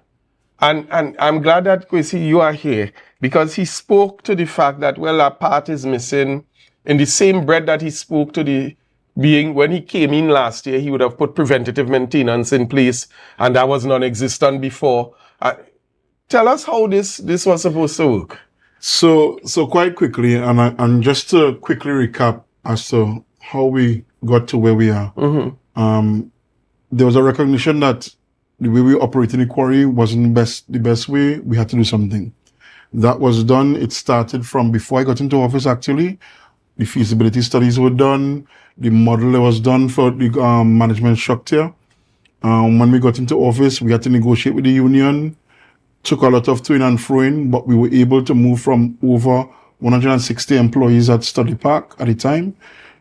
And I'm glad that, Kwesi, you are here, because he spoke to the fact that, well, that part is missing. In the same breath that he spoke to the being, when he came in last year, he would have put preventative maintenance in place, and that was non-existent before. Tell us how this was supposed to work. So quite quickly, and just to quickly recap as to how we got to where we are. There was a recognition that the way we operate in the quarry wasn't the best way. We had to do something. That was done. It started from before I got into office, actually. The feasibility studies were done. The model that was done for the management structure. When we got into office, we had to negotiate with the union. Took a lot of to and froing, but we were able to move from over 160 employees at Studley Park at the time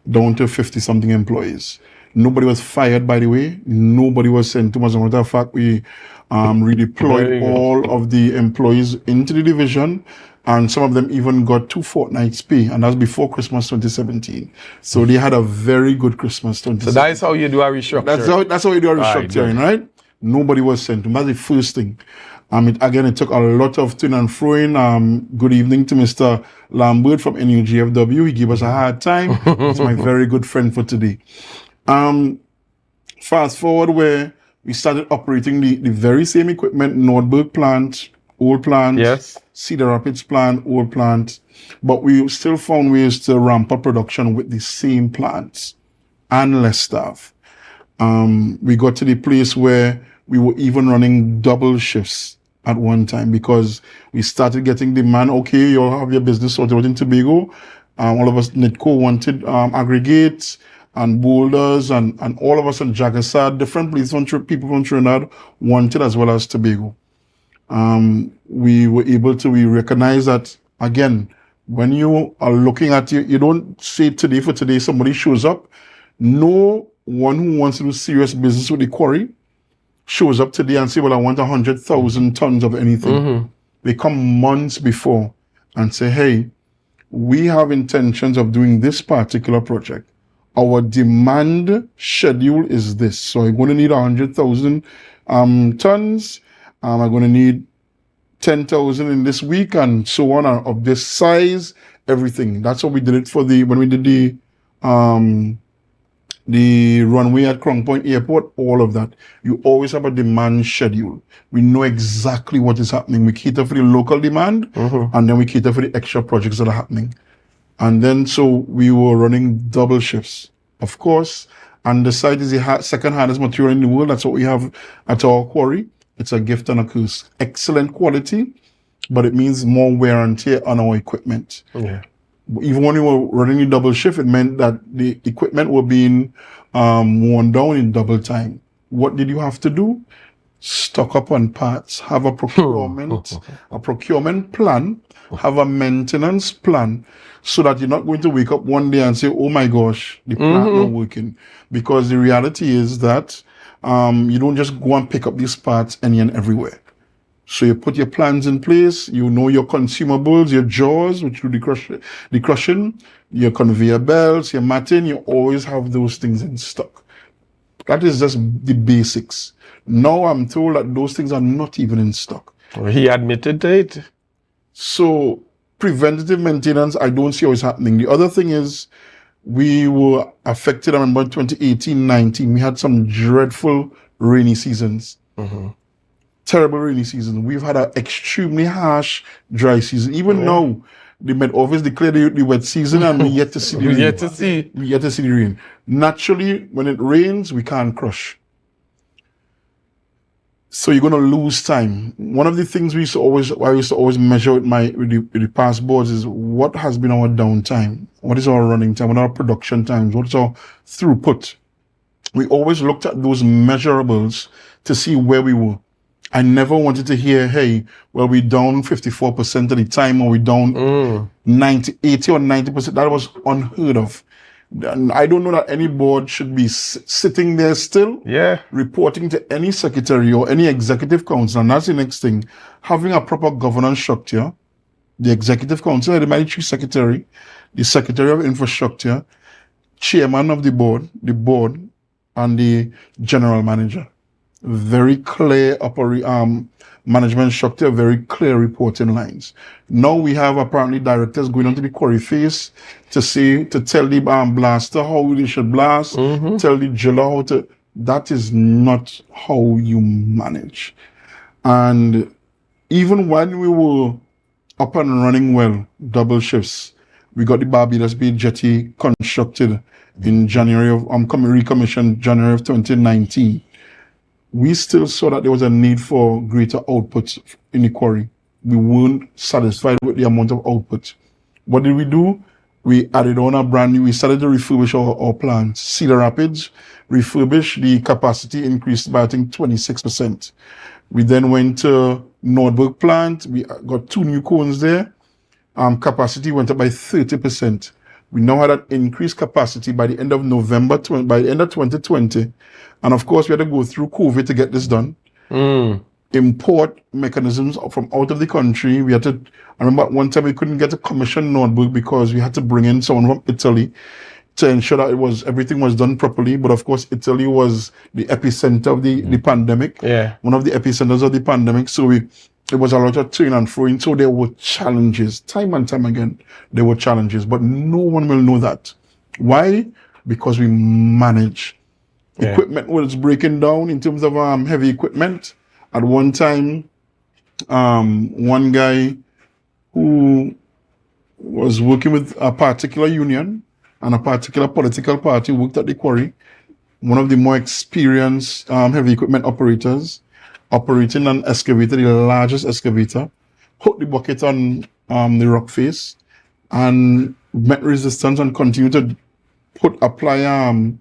down to 50-something employees. Nobody was fired, by the way. Nobody was sent to. As a matter of fact, we redeployed all of the employees into the division, and some of them even got 2 fortnights pay, and that's before Christmas 2017. So they had a very good Christmas 2017. So that's how you do a restructure. That's how you do a restructuring, right? Nobody was sent to. That's the first thing. It took a lot of to and froing. Good evening to Mr. Lambert from NUGFW. He gave us a hard time. He's my very good friend for today. Fast forward where we started operating the very same equipment, Nordberg plant, old plant, Cedar Rapids plant, old plant, but we still found ways to ramp up production with the same plants and less staff. We got to the place where we were even running double shifts at one time because we started getting demand. Okay, you'll have your business sorted out in Tobago. All of us, NITCO wanted aggregates and boulders, and all of us in Jagassad, different places, people from Trinidad wanted as well as Tobago. We were able to, we recognize that, again, when you are looking at you don't say today for today, somebody shows up. No one who wants to do serious business with the quarry shows up today and say, well, I want 100,000 tons of anything. They come months before and say, hey, we have intentions of doing this particular project. Our demand schedule is this. So I'm going to need 100,000 tons. I'm going to need 10,000 in this week and so on, of this size, everything. That's what we did it for when we did the runway at Crown Point Airport, all of that. You always have a demand schedule. We know exactly what is happening. We cater for the local demand, and then we cater for the extra projects that are happening. And then, so we were running double shifts, of course. And the site is the second hardest material in the world. That's what we have at our quarry. It's a gift and a curse. Excellent quality, but it means more wear and tear on our equipment. Even when we were running a double shift, it meant that the equipment were being worn down in double time. What did you have to do? Stock up on parts, have a procurement plan, have a maintenance plan, so that you're not going to wake up one day and say, oh my gosh, the plant not working. Because the reality is that you don't just go and pick up these parts any and everywhere. So you put your plans in place, you know your consumables, your jaws, which do the crushing, your conveyor belts, your matting, you always have those things in stock. That is just the basics. Now I'm told that those things are not even in stock. Well, he admitted to it. So preventative maintenance, I don't see how it's happening. The other thing is we were affected, I remember 2018-19, we had some dreadful rainy seasons. Terrible rainy season. We've had an extremely harsh dry season. Even now, the Met Office declared the wet season, and we yet to see the rain. We yet to see the rain. Naturally, when it rains, we can't crush. So you're going to lose time. One of the things I used to always measure with the past boards is what has been our downtime, what is our running time, what are our production times, what is our throughput. We always looked at those measurables to see where we were. I never wanted to hear, hey, well, we're down 54% of the time, or we're down 80 or 90%. That was unheard of. And I don't know that any board should be sitting there still, reporting to any secretary or any executive council. And that's the next thing. Having a proper governance structure, the executive council, the military secretary, the secretary of infrastructure, chairman of the board, and the general manager. Very clear management structure, very clear reporting lines. Now we have apparently directors going onto the quarry face to tell the blaster how they should blast, tell the driller how to. That is not how you manage. And even when we were up and running well, double shifts, we got the Barbados Bay jetty constructed in recommissioned January of 2019. We still saw that there was a need for greater output in the quarry. We weren't satisfied with the amount of output. What did we do? We added on we started to refurbish our plants. Cedar Rapids, refurbish, the capacity increased by, I think, 26%. We then went to Nordberg plant. We got 2 new cones there. Capacity went up by 30%. We now had an increased capacity by the end of by the end of 2020. And of course, we had to go through COVID to get this done. Import mechanisms from out of the country. I remember at one time we couldn't get a commission Nordberg because we had to bring in someone from Italy to ensure that everything was done properly. But of course, Italy was the epicenter of the pandemic. One of the epicenters of the pandemic. So it was a lot of to and fro. So there were challenges. Time and time again, there were challenges. But no one will know that. Why? Because we manage. Equipment was breaking down in terms of heavy equipment. At one time, one guy who was working with a particular union and a particular political party worked at the quarry, one of the more experienced heavy equipment operators, operating an excavator, the largest excavator, put the bucket on the rock face and met resistance and continued to apply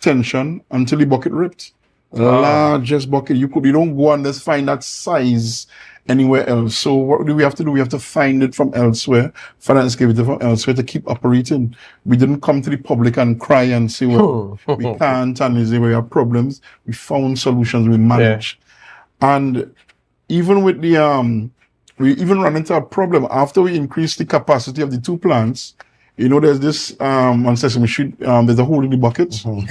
tension until the bucket ripped. Largest bucket you don't go and just find that size anywhere else. So what do we have to do? We have to find it from elsewhere, find an excavator from elsewhere to keep operating. We didn't come to the public and cry and say, well, we can't, and we have problems. We found solutions, we managed. And even with the we even ran into a problem after we increased the capacity of the 2 plants. You know, there's this on Sesame Street, there's a hole in the buckets. We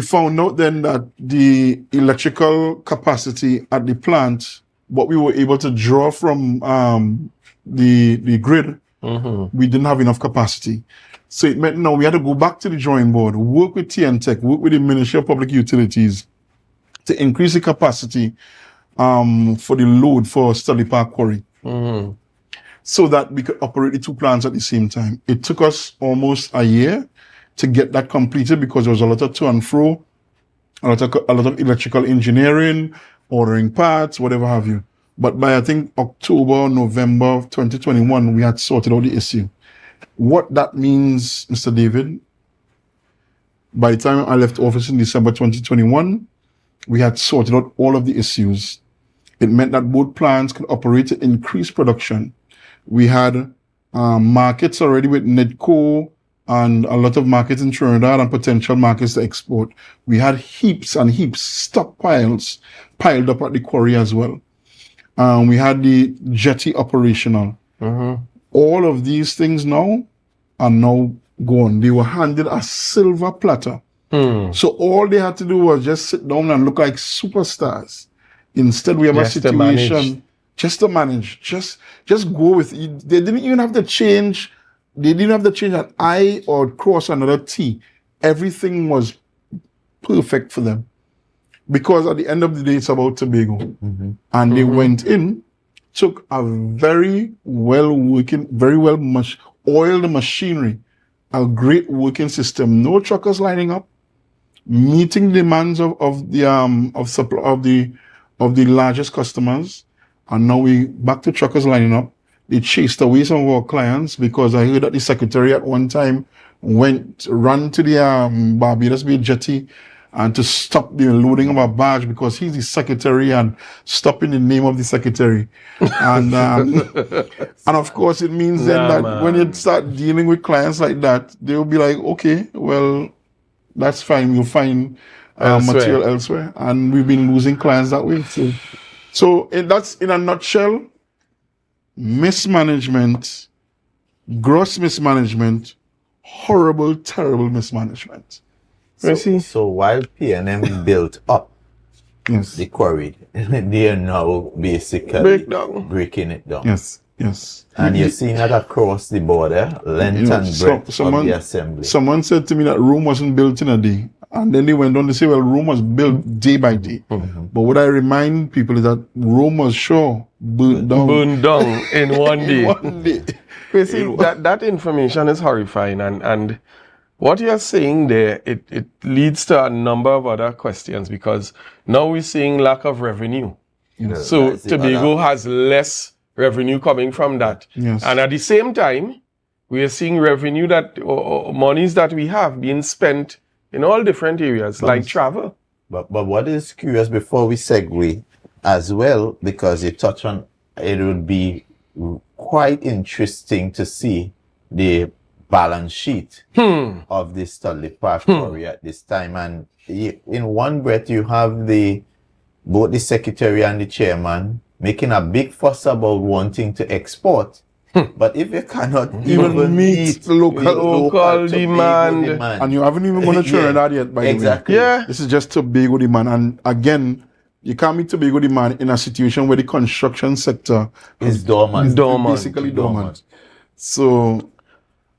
found out then that the electrical capacity at the plant, what we were able to draw from the grid, we didn't have enough capacity. So it meant now we had to go back to the drawing board, work with TNTech, work with the Ministry of Public Utilities to increase the capacity for the load for Studley Park Quarry. So that we could operate the 2 plants at the same time. It took us almost a year to get that completed because there was a lot of to and fro, a lot of electrical engineering, ordering parts, whatever have you. But by I think October, November of 2021, we had sorted out the issue. What that means, Mr. David, by the time I left office in December 2021, we had sorted out all of the issues. It meant that both plants could operate to increase production. We had markets already with NIDCO and a lot of markets in Trinidad and potential markets to export. We had heaps and heaps, stockpiles piled up at the quarry as well. We had the jetty operational. All of these things now are now gone. They were handed a silver platter. So all they had to do was just sit down and look like superstars. Instead, we have a situation just to manage, just go with it. They didn't even have to change. They didn't have to change an I or cross another T. Everything was perfect for them. Because at the end of the day, it's about Tobago. And they went in took a very well working, oiled machinery, a great working system, no truckers lining up, meeting demands of the largest customers, and now we back to truckers lining up. They chased away some of our clients because I heard that the secretary at one time ran to the Barbados Bay jetty and to stop the loading of a barge because he's the secretary and stopping the name of the secretary. And and of course it means then that when you start dealing with clients like that, they'll be like, okay, well, that's fine. You'll find material elsewhere. And we've been losing clients that way too. So that's in a nutshell, mismanagement, gross mismanagement, horrible, terrible mismanagement. So while PNM built up the quarry, they are now basically breaking it down. Yes. And you're seeing that across the border, length and breadth of the assembly. Someone said to me that Rome wasn't built in a day. And then they went on to say, well, Rome was built day by day. But what I remind people is that Rome was burned down in one day. one day. You see, that information is horrifying, and what you're saying there, it leads to a number of other questions, because now we're seeing lack of revenue. Yes. So Tobago has less revenue coming from that. Yes. And at the same time, we are seeing revenue or monies that we have being spent in all different areas, like travel. But what is curious, before we segue as well, because you touched on, it would be quite interesting to see the balance sheet of the Studley Park Quarry at this time. And in one breath, you have both the secretary and the chairman making a big fuss about wanting to export. But if you cannot even meet local demand, and you haven't even gone to Trinidad yet, by the way. Yeah. This is just Tobago demand. And again, you can't meet Tobago demand in a situation where the construction sector is dormant. Basically dormant. So,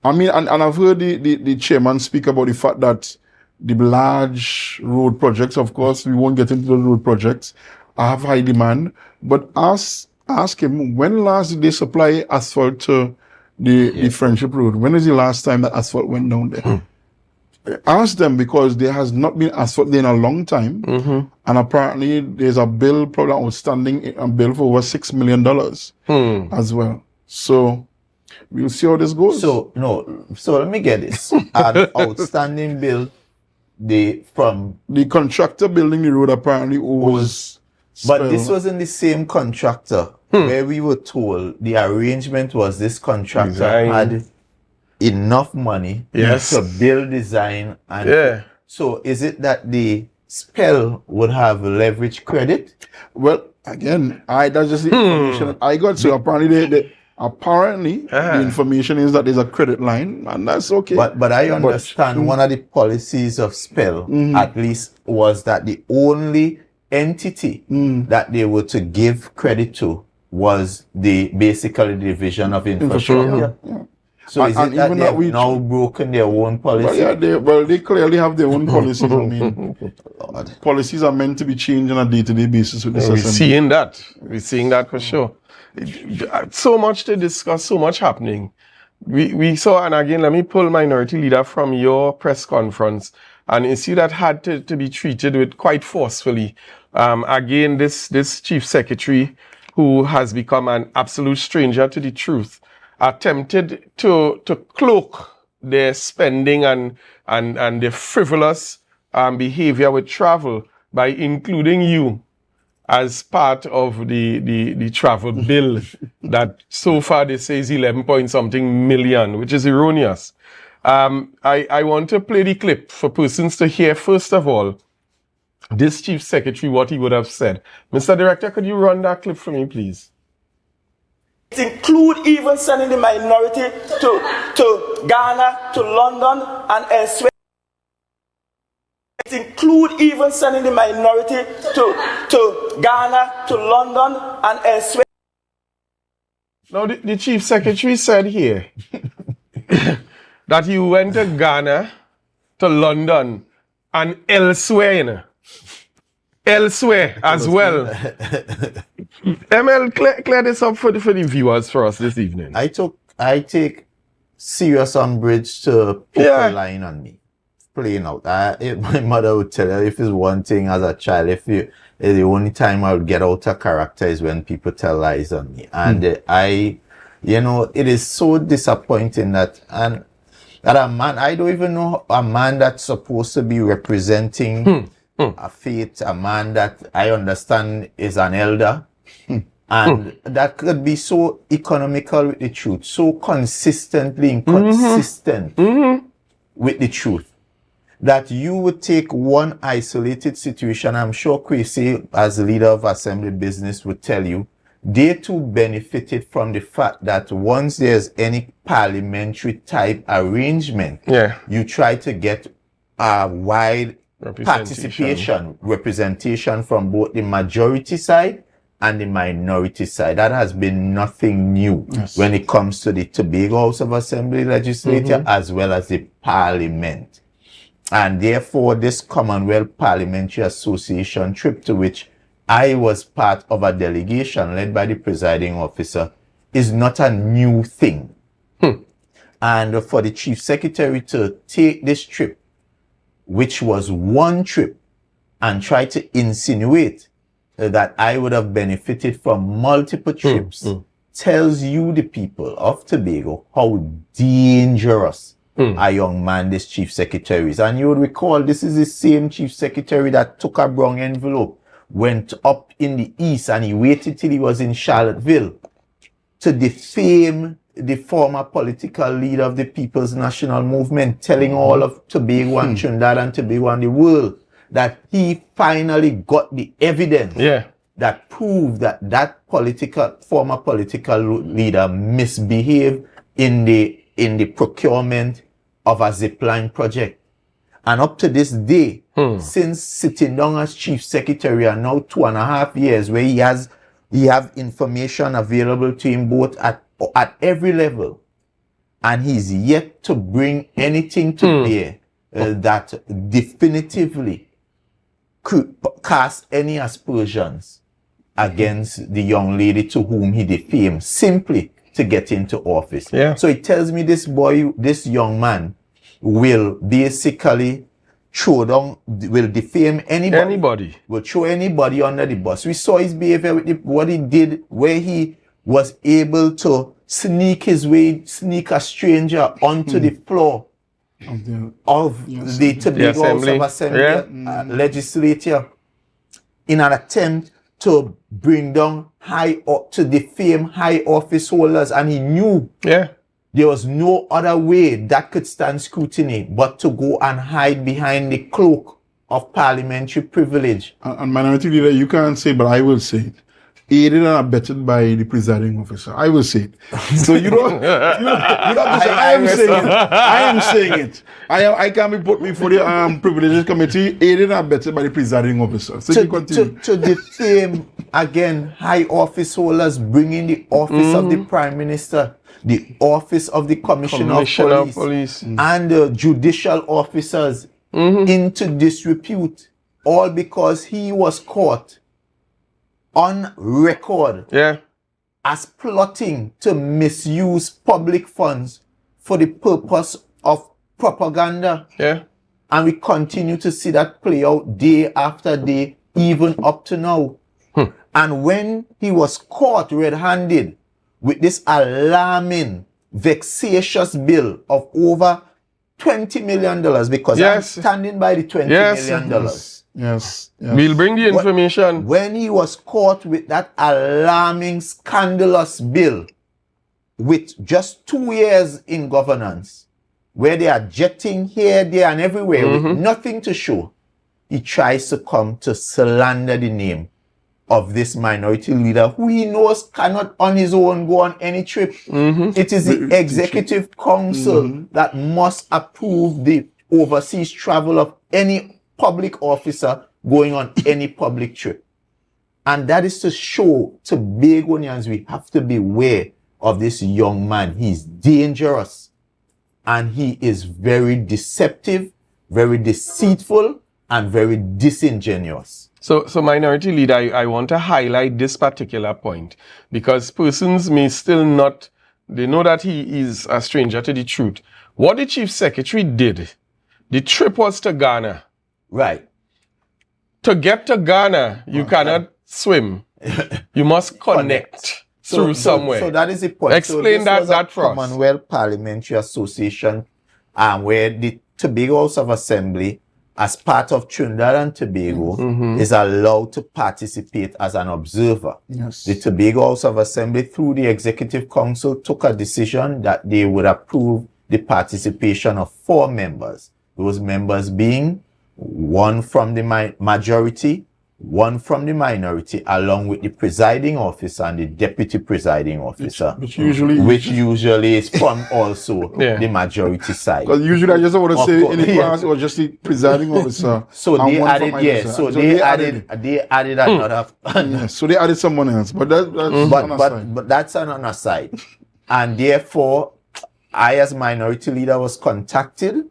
I mean, and I've heard the chairman speak about the fact that the large road projects, of course, we won't get into the road projects, have high demand. But ask him, when last did they supply asphalt to the Friendship Road? When is the last time that asphalt went down there? Ask them, because there has not been asphalt there in a long time. And apparently there's a bill, probably outstanding, a bill for over $6 million as well. So we'll see how this goes. So let me get this. An outstanding bill, the contractor building the road apparently owes. But this wasn't the same contractor where we were told the arrangement was this contractor had enough money to build, design, and so is it that the spell would have leverage credit? Well, again, that's just the information I got. So apparently the information is that there's a credit line, and that's okay. But I understand one of the policies of spell, at least, was that the only entity that they were to give credit to was basically the division of infrastructure. So is it that they have now broken their own policy? They clearly have their own policies. I mean, policies are meant to be changed on a day-to-day basis with this assembly. We're seeing that for sure. So much to discuss, so much happening. We saw, and again, let me pull Minority Leader from your press conference, and you see that had to be treated with quite forcefully. Again, this chief secretary, who has become an absolute stranger to the truth, attempted to cloak their spending and their frivolous behavior with travel by including you as part of the travel bill that so far they say is 11 point something million, which is erroneous. I want to play the clip for persons to hear, first of all, this chief secretary, what he would have said. Mr. Director, could you run that clip for me, please? It includes even sending the minority to Ghana, to London, and elsewhere. It includes even sending the minority to Ghana, to London, and elsewhere. Now, the chief secretary said here that you went to Ghana, to London, and elsewhere, elsewhere as well. ML, clear this up for the viewers for us this evening. I take serious umbrage to people lying on me, playing out. My mother would tell her, if it's one thing as a child, the only time I would get out of character is when people tell lies on me. And it is so disappointing that a man, I don't even know a man that's supposed to be representing a faith, a man that I understand is an elder, and that could be so economical with the truth, so consistently inconsistent with the truth, that you would take one isolated situation. I'm sure Kwesi, as leader of Assembly Business, would tell you, they too benefited from the fact that once there's any parliamentary type arrangement, you try to get a wide representation from both the majority side and the minority side. That has been nothing new when it comes to the Tobago House of Assembly legislature as well as the parliament. And therefore, this Commonwealth Parliamentary Association trip, to which I was part of a delegation led by the presiding officer, is not a new thing. And for the chief secretary to take this trip, which was one trip, and try to insinuate that I would have benefited from multiple trips, tells you, the people of Tobago, how dangerous a young man this chief secretary is. And you would recall, this is the same chief secretary that took a brown envelope, went up in the east, and he waited till he was in Charlottesville to defame the former political leader of the People's National Movement, telling all of Tobago and Trinidad and Tobago and the world that he finally got the evidence that proved that former political leader misbehaved in the procurement of a zipline project. And up to this day, since sitting down as chief secretary, and now 2.5 years, where he have information available to him both at every level, and he's yet to bring anything to bear that definitively could cast any aspersions against the young lady to whom he defamed simply to get into office. So it tells me this young man will basically will defame anybody. Will throw anybody under the bus. We saw his behavior with what he did, where he was able to sneak a stranger onto the floor of the Tobago House of Assembly legislature in an attempt to bring down to defame high office holders. And he knew there was no other way that could stand scrutiny but to go and hide behind the cloak of parliamentary privilege. And minority leader, you can't say, but I will say it. Aided and abetted by the presiding officer. I will say it. So you don't say, I am saying it. I can be put before the privileges committee, aided and abetted by the presiding officer. So to defame again high office holders, bringing the office of the prime minister, the office of the commissioner of police. And the judicial officers into disrepute, all because he was caught on record as plotting to misuse public funds for the purpose of propaganda. And we continue to see that play out day after day, even up to now. And when he was caught red-handed with this alarming, vexatious bill of over $20 million, because I'm standing by the $20 million. Yes. We'll bring the information. When he was caught with that alarming, scandalous bill, with just 2 years in governance, where they are jetting here, there, and everywhere with nothing to show, he tries to come to slander the name of this minority leader, who he knows cannot on his own go on any trip. It is the executive council that must approve the overseas travel of any public officer going on any public trip. And that is to show to Tobagonians we have to beware of this young man. He's dangerous, and he is very deceptive, very deceitful, and very disingenuous. So Minority Leader, I want to highlight this particular point because persons may still not, they know that he is a stranger to the truth. What the Chief Secretary did, the trip was to Ghana. Right. To get to Ghana, you cannot swim. You must connect through somewhere. So that is the point. Explain that for us. Commonwealth Parliamentary Association, where the Tobago House of Assembly, as part of Trinidad and Tobago, is allowed to participate as an observer. Yes. The Tobago House of Assembly, through the Executive Council, took a decision that they would approve the participation of 4 members. Those members being 1 from the majority, 1 from the minority, along with the presiding officer and the deputy presiding officer, which usually is from also the majority side. Because usually I just want to say in the past it was just the presiding officer. So they added, so they added another. So they added someone else, but that's an aside, and therefore I, as minority leader, was contacted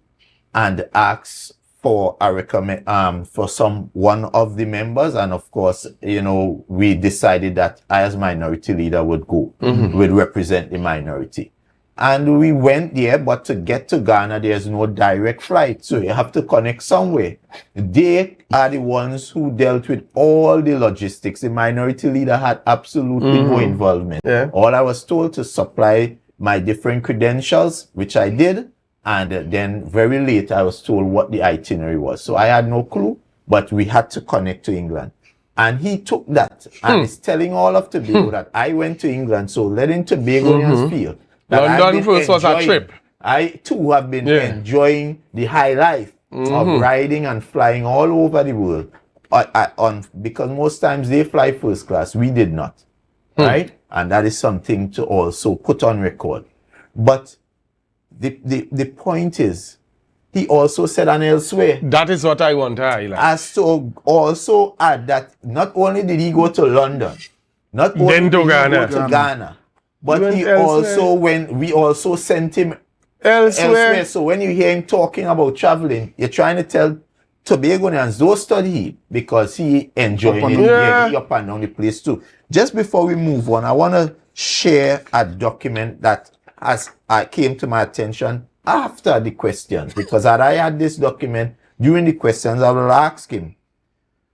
and asked for a recommend for one of the members, and of course, we decided that I, as minority leader, would go, would represent the minority, and we went there. But to get to Ghana, there's no direct flight, so you have to connect somewhere. They are the ones who dealt with all the logistics. The minority leader had absolutely no involvement. All I was told to supply my different credentials, which I did. And then very late, I was told what the itinerary was. So I had no clue, but we had to connect to England. And he took that and is telling all of Tobago that I went to England. So letting Tobagonians feel that London first was a trip. I too have been enjoying the high life of riding and flying all over the world. Because most times they fly first class. We did not. Right? And that is something to also put on record. But the point is, he also said and elsewhere. That is what I want to highlight. As to also add that not only did he go to London, not only then did he Ghana. go to Ghana, but he also we also sent him elsewhere. So when you hear him talking about traveling, you're trying to tell Tobagonians, don't study because he enjoyed it. He up and down the place too. Just before we move on, I want to share a document that came to my attention after the questions, because had I had this document during the questions, I would ask him,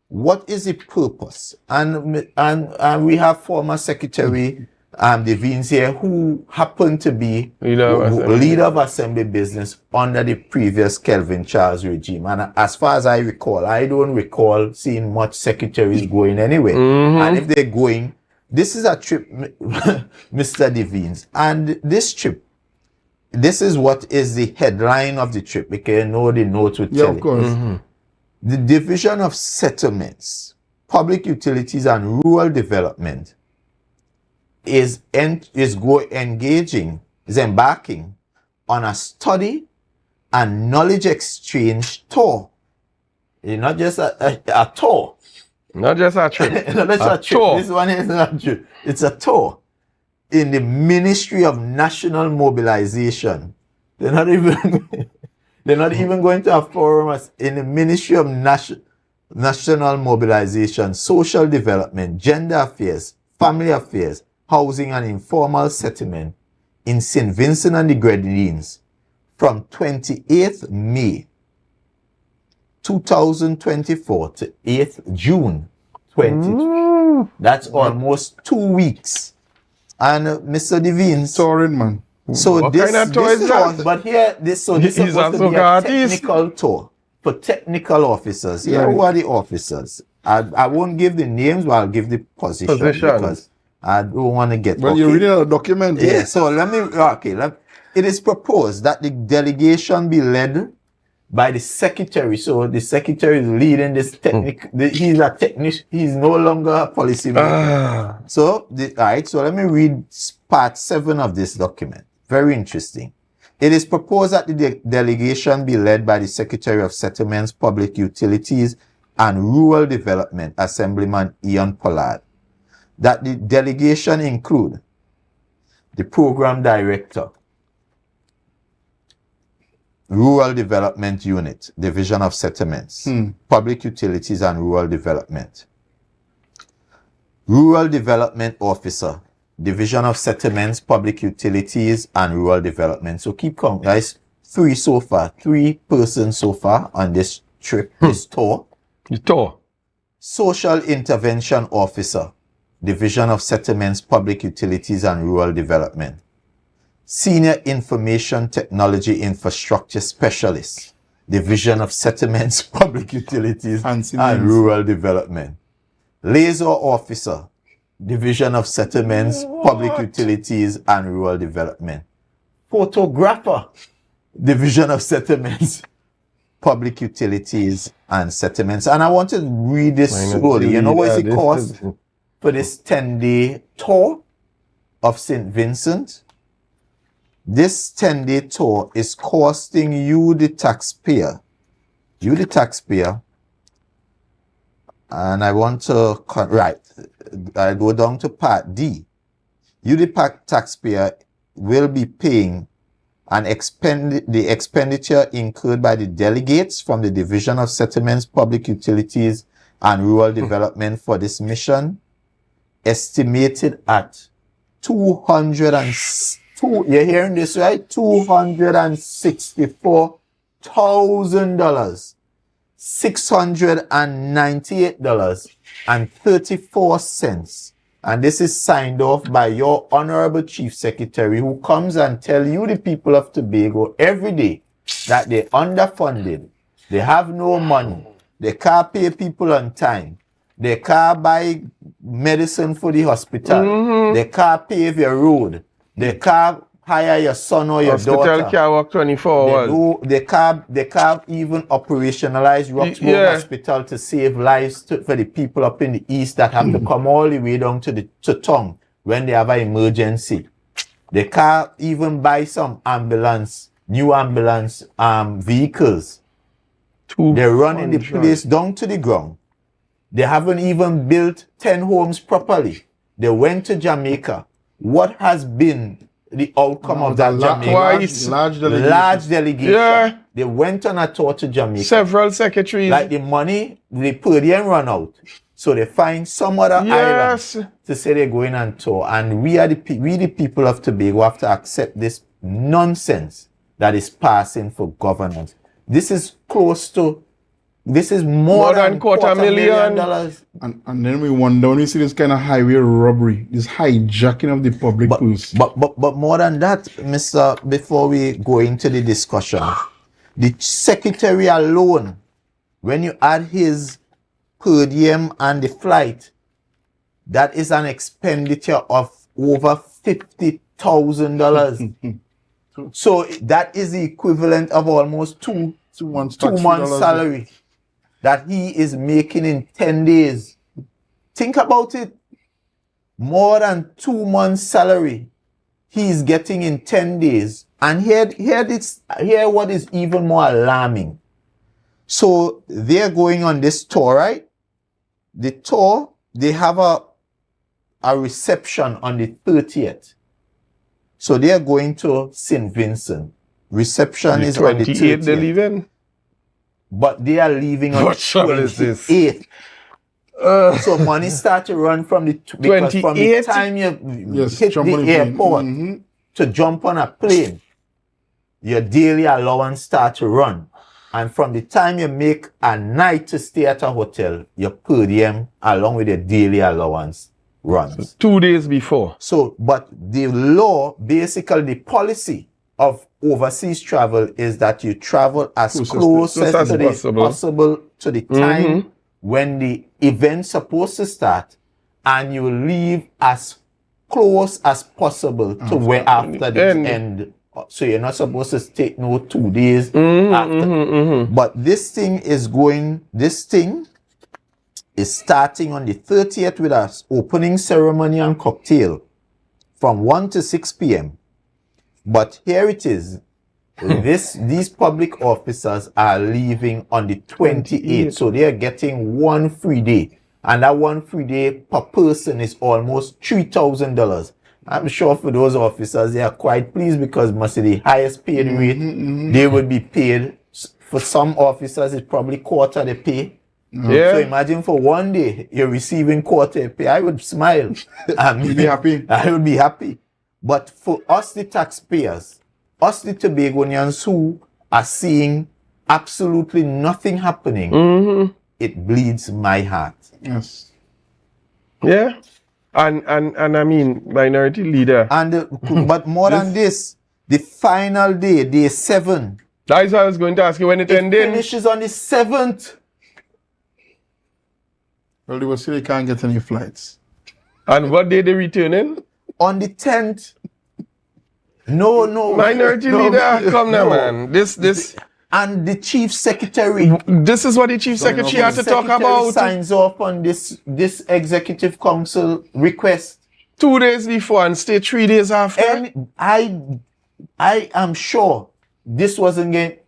what is the purpose? And we have former Secretary Devines here, who happened to be leader of assembly business under the previous Kelvin Charles regime. And as far as I recall, I don't recall seeing much secretaries going anywhere. And if they're going, this is a trip, Mr. Devines. And this trip, this is what is the headline of the trip, because you know the notes would tell of course. The Division of Settlements, Public Utilities and Rural Development is embarking on a study and knowledge exchange tour. It's not just a tour. Not just a trip. Not just a trip. Tour. This one is not a trip. It's a tour in the Ministry of National Mobilization. They're not even going to have forum in the Ministry of National Mobilization, Social Development, Gender Affairs, Family Affairs, Housing and Informal Settlement in St. Vincent and the Grenadines from 28th May 2024 to 8th June 2020. That's almost 2 weeks. And Mr. Devines, touring man. So what kind of tour is that? But here, this is supposed to be a technical tour for technical officers. Here, who are the officers? I won't give the names, but I'll give the position. Because I don't want to get. Well, you're reading a document. Yeah. So it is proposed that the delegation be led by the secretary. So the secretary is leading this he's a technician. He's no longer a policy maker. So let me read part 7 of this document. Very interesting. It is proposed that the delegation be led by the Secretary of Settlements, Public Utilities and Rural Development, Assemblyman Ian Pollard. That the delegation include the Program Director, Rural Development Unit, Division of Settlements, Public Utilities and Rural Development. Rural Development Officer, Division of Settlements, Public Utilities and Rural Development. So keep counting, guys. 3 so far. 3 persons so far on this trip, this tour. The tour. Social Intervention Officer, Division of Settlements, Public Utilities and Rural Development. Senior Information Technology Infrastructure Specialist, Division of Settlements, Public Utilities and Rural Development. Liaison Officer, Division of Settlements, Public Utilities and Rural Development. Photographer, Division of Settlements, Public Utilities and Settlements. And I want to read this slowly. You know what it costs for this 10-day tour of St. Vincent? This 10-day tour is costing you, the taxpayer, and I want to, I go down to part D. You, the taxpayer, will be paying the expenditure incurred by the delegates from the Division of Settlements, Public Utilities and Rural Development for this mission, estimated at you're hearing this right? $264,000, $698.34. And this is signed off by your Honorable Chief Secretary, who comes and tell you, the people of Tobago, every day that they're underfunded, they have no money, they can't pay people on time, they can't buy medicine for the hospital, they can't pave your road, they can't hire your son or your daughter. Hospital can't work 24 hours. They can't even operationalize Roxborough Hospital to save lives for the people up in the east that have to come all the way down to town when they have an emergency. They can't even buy some new ambulance vehicles. They're running the place down to the ground. They haven't even built 10 homes properly. They went to Jamaica. What has been the outcome of that Jamaica? Large delegation. Yeah. They went on a tour to Jamaica. Several secretaries. Like the money, the per diem run out. So they find some other island to say they're going on tour. And we the people of Tobago have to accept this nonsense that is passing for governance. This is more than $250,000. And then we wonder when we see this kind of highway robbery, this hijacking of the public purse. But more than that, before we go into the discussion, the secretary alone, when you add his per diem and the flight, that is an expenditure of over $50,000. So that is the equivalent of almost two months salary that he is making in 10 days. Think about it. More than 2 months salary he is getting in 10 days. And here what is even more alarming. So they're going on this tour, right? The tour, they have a reception on the 30th. So they're going to St. Vincent. Reception is on the 30th. They're leaving? But they are leaving on the 28th. So money start to run from the 28th. From the time you hit the airport to jump on a plane, your daily allowance start to run. And from the time you make a night to stay at a hotel, your per diem along with your daily allowance runs. So 2 days before. So, but the law, basically the policy of overseas travel is that you travel as close as possible to the time when the event's supposed to start, and you leave as close as possible to where after the end. So you're not supposed to take 2 days after. But this thing is starting on the 30th with an opening ceremony and cocktail from 1 to 6 p.m. But here it is. These public officers are leaving on the 28th. So they are getting 1 free day. And that 1 free day per person is almost $3,000. I'm sure for those officers, they are quite pleased because must be the highest paid rate they would be paid. For some officers, it's probably quarter the pay. Yeah. So imagine for one day you're receiving quarter pay. I would smile. You'd be happy. I would be happy. But for us, the taxpayers, us, the Tobagonians who are seeing absolutely nothing happening, it bleeds my heart. Yes. Yeah. And I mean, Minority Leader. And but more than this, the final day, day 7. That's what I was going to ask you when it ended. Finishes on the 7th. Well, they will say they can't get any flights. And what day they returning? On the 10th. No. Minority Leader, come now, man. This. And the Chief Secretary. This is what the Chief Secretary had to talk about. Signs off on this Executive Council request 2 days before and stay 3 days after. And I am sure this wasn't getting.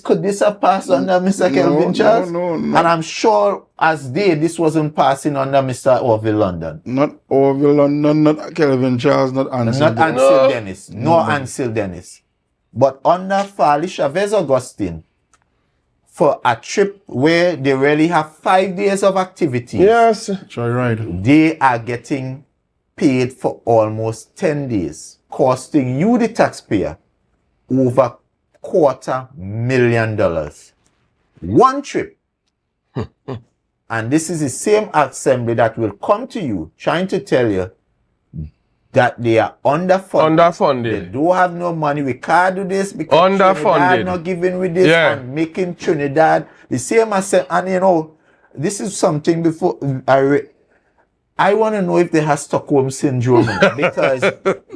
Could this have passed under Mr. Kelvin Charles? No. And I'm sure this wasn't passing under Mr. Orville London. Not Orville London, not Kelvin Charles, not Ansel. Not Ansel Dennis, nor Ansel Dennis. But under Farley Chavez Augustine, for a trip where they really have 5 days of activity. Yes. Joyride. They are getting paid for almost 10 days, costing you, the taxpayer, over $250,000. One trip. And this is the same assembly that will come to you trying to tell you that they are underfunded. They don't have no money. We can't do this because Trinidad not giving with this and making Trinidad the same as, and you know, this is something before I want to know if they have Stockholm syndrome because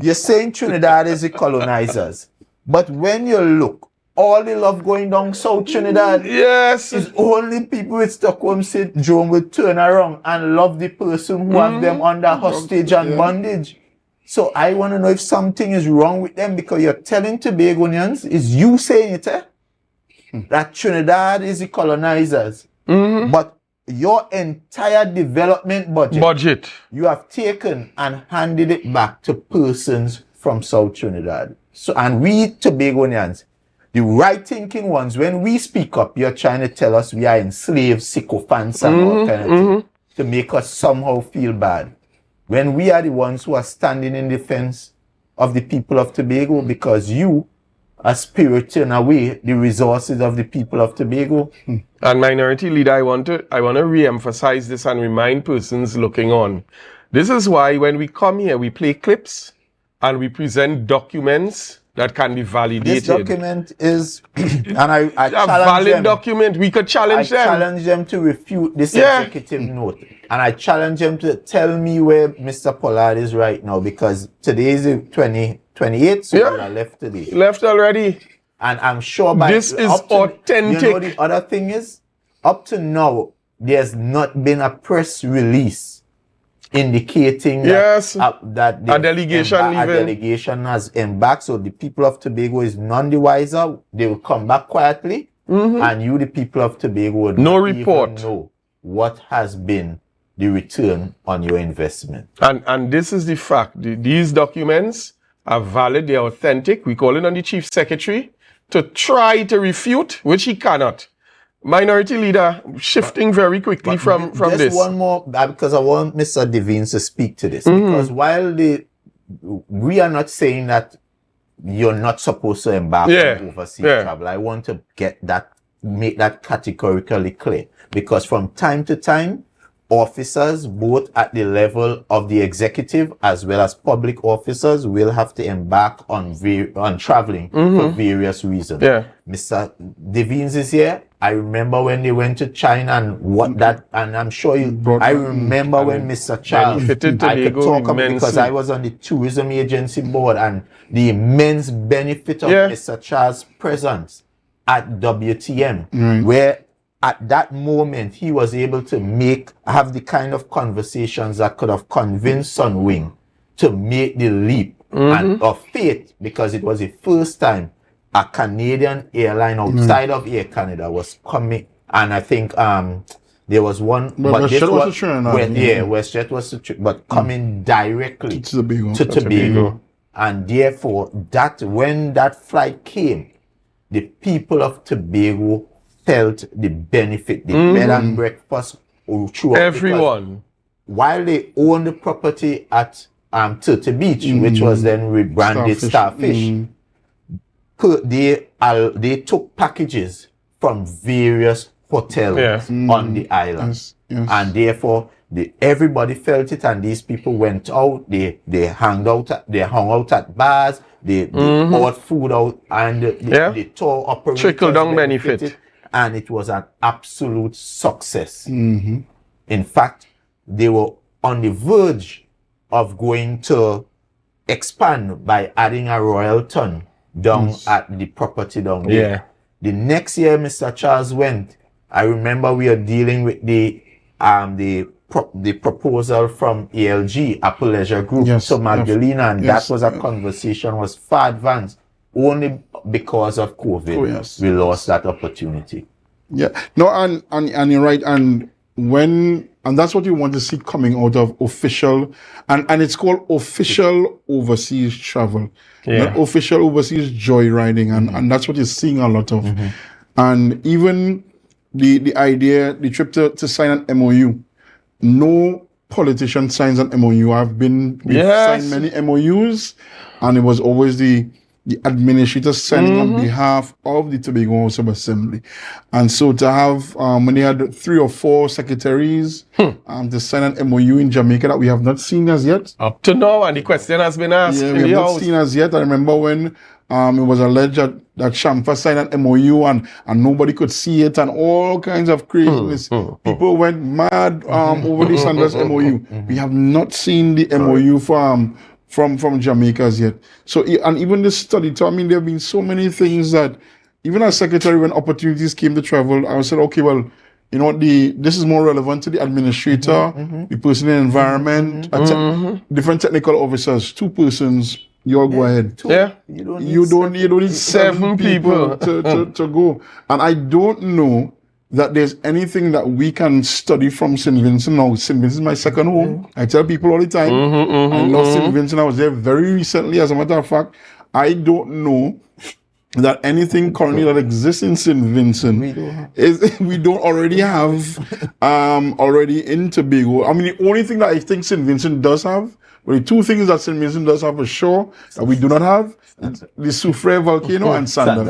you're saying Trinidad is the colonizers, but when you look, all the love going down South Trinidad, is only people with Stockholm syndrome will turn around and love the person who have them under hostage and bondage. So I want to know if something is wrong with them because you're telling Tobagonians, is you saying it, that Trinidad is the colonizers. But your entire development budget, you have taken and handed it back to persons from South Trinidad. So, and we Tobagonians, the right thinking ones, when we speak up, you're trying to tell us we are enslaved sycophants and all kind of thing to make us somehow feel bad. When we are the ones who are standing in defense of the people of Tobago because you are spiriting away the resources of the people of Tobago. And Minority Leader, I want to re-emphasize this and remind persons looking on. This is why when we come here, we play clips and we present documents that can be validated. This document is, and I a valid document. We could challenge them. I challenge them to refute this executive note. And I challenge them to tell me where Mr. Pollard is right now because today is the 28th, so we are left today. Left already. And I'm sure by this is authentic. You know the other thing is, up to now, there's not been a press release indicating that a delegation has embarked. So the people of Tobago is none the wiser. They will come back quietly, and you, the people of Tobago, would not even know what has been the return on your investment. And this is the fact. These documents are valid. They are authentic. We call it on the Chief Secretary to try to refute, which he cannot. Minority Leader, shifting very quickly from this. Just one more, because I want Mr. Devine to speak to this. Because while we are not saying that you're not supposed to embark on overseas travel, I want to make that categorically clear. Because from time to time, officers, both at the level of the executive as well as public officers, will have to embark on traveling for various reasons. Mr. Devines is here. I remember when they went to China and I'm sure I remember when Mr. Charles, I could talk about because I was on the tourism agency board and the immense benefit of Mr. Charles' presence at WTM, where at that moment he was able to have the kind of conversations that could have convinced Sunwing to make the leap of faith, because it was the first time a Canadian airline outside of Air Canada was coming, and I think There was one, But but this WestJet was was to Trinidad, WestJet was to but coming directly to Tobago. to Tobago, and therefore that when that flight came, the people of Tobago felt the benefit, the bed and breakfast throughout. Everyone. While they owned the property at Turtle Beach, which was then rebranded Starfish, they took packages from various hotels on the island, and therefore everybody felt it. And these people went out. They hung out at bars. They bought food out, and the tour operators trickle down benefit, and it was an absolute success. In fact, they were on the verge of going to expand by adding a Royal Ton down at the property down there. The next year, Mr. Charles went. I remember we are dealing with the proposal from ALG, Apple Leisure Group, to Magdalena, and that was a conversation was far advanced. Only because of COVID, we lost that opportunity. Yeah, no, and you're right, and that's what you want to see coming out of official, and it's called official overseas travel, not official overseas joyriding, and that's what you're seeing a lot of, and even the idea, the trip to sign an MOU. No politician signs an MOU. We've signed many MOUs, and it was always the administrator signing on behalf of the Tobago House of Assembly. And so to have, when they had 3 or 4 secretaries to sign an MOU in Jamaica that we have not seen as yet. Up to now, and the question has been asked. Yeah, we have not seen as yet. I remember when it was alleged that Shamfa signed an MOU and nobody could see it, and all kinds of craziness. People went mad over the Sanders MOU. We have not seen the MOU from Jamaica as yet. So, and even this study, there have been so many things that, even as secretary, when opportunities came to travel, I said, okay, well, you know what, this is more relevant to the administrator, the person in environment, different technical officers, 2 persons. You all go ahead. You don't need 7 people to go. And I don't know that there's anything that we can study from St. Vincent. Now, St. Vincent is my second home. I tell people all the time, I love St. Vincent. I was there very recently. As a matter of fact, I don't know that anything currently that exists in St. Vincent we don't already have already in Tobago. I mean, the only thing that I think St. Vincent does have, well, the 2 things that St. Vincent does have for sure that we do not have, the Soufriere volcano and Sandals.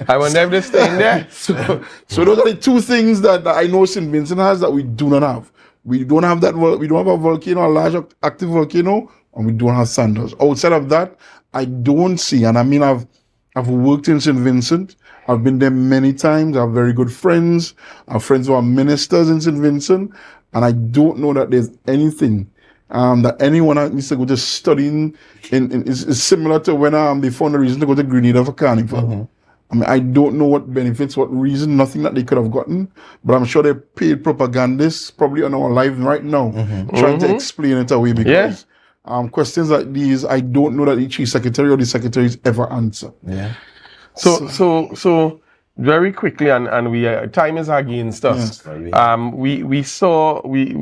I will never stay in there. So those are the 2 things that I know St. Vincent has that we do not have. We don't have that. We don't have a volcano, a large active volcano, and we don't have Sandals. Outside of that, I don't see. And I mean, I've worked in St. Vincent. I've been there many times. I have very good friends. I have friends who are ministers in St. Vincent, and I don't know that there's anything that anyone needs to go to studying is similar to when they found a reason to go to Grenada for Carnival. I mean, I don't know what benefits, what reason, nothing that they could have gotten, but I'm sure they paid propagandists probably on our live right now trying to explain it away, because questions like these, I don't know that the chief secretary or the secretaries ever answer. So very quickly, and we time is against us. We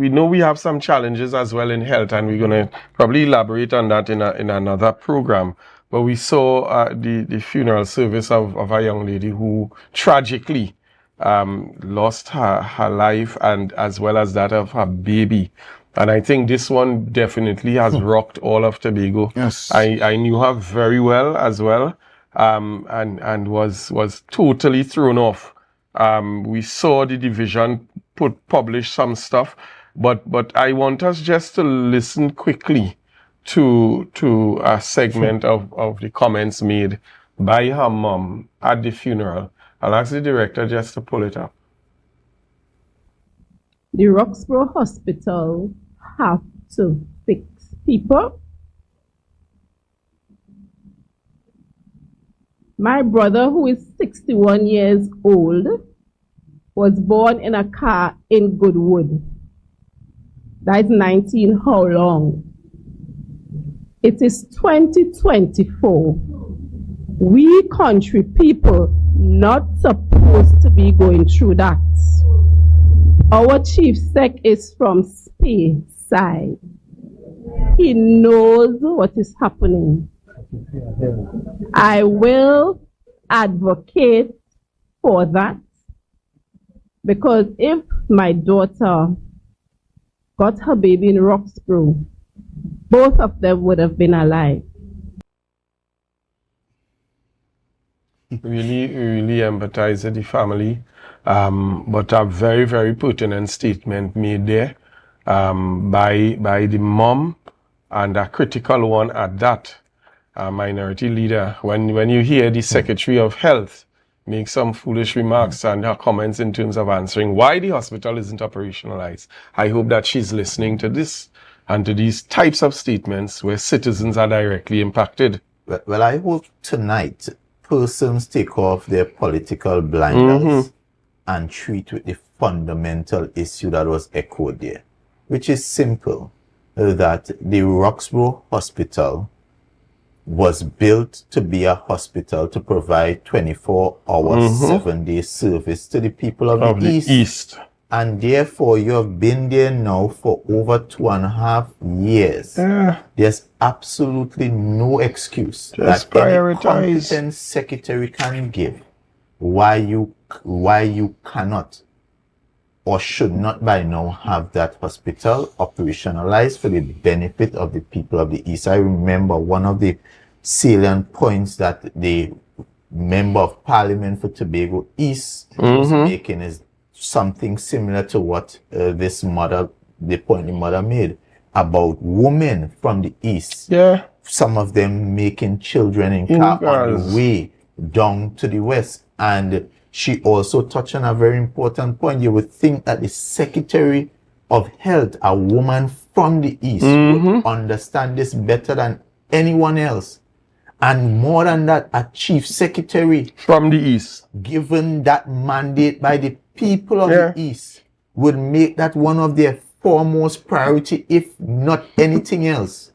know we have some challenges as well in health, and we're going to probably elaborate on that in another program. But we saw the funeral service of a young lady who tragically lost her life, and as well as that of her baby. And I think this one definitely has rocked all of Tobago. I knew her very well as well. And was totally thrown off. We saw the division publish some stuff, but I want us just to listen quickly to a segment of the comments made by her mom at the funeral. I'll ask the director just to pull it up. The Roxborough Hospital have to fix people. My brother, who is 61 years old, was born in a car in Goodwood. That is 19 how long? It is 2024. We country people not supposed to be going through that. Our chief sec is from Spain side. He knows what is happening. I will advocate for that, because if my daughter got her baby in Roxborough, both of them would have been alive. Really empathize with the family. But a very, very pertinent statement made there by the mom, and a critical one at that, minority leader. When you hear the Secretary of Health make some foolish remarks and her comments in terms of answering why the hospital isn't operationalized, I hope that she's listening to this and to these types of statements where citizens are directly impacted. Well, I hope tonight persons take off their political blinders and treat with the fundamental issue that was echoed there, which is simple, that the Roxborough Hospital was built to be a hospital to provide 24-hour, 7-day service to the people of the East. And therefore, you have been there now for over 2.5 years. There's absolutely no excuse that any competent secretary can give why you cannot or should not by now have that hospital operationalized for the benefit of the people of the East. I remember one of the salient points that the Member of Parliament for Tobago East was making is something similar to what the point the mother made about women from the East. Some of them making children in car on the way down to the West. And she also touched on a very important point. You would think that the Secretary of Health, a woman from the East, would understand this better than anyone else. And more than that, a Chief Secretary from the East, given that mandate by the people of the East, would make that one of their foremost priority, if not anything else.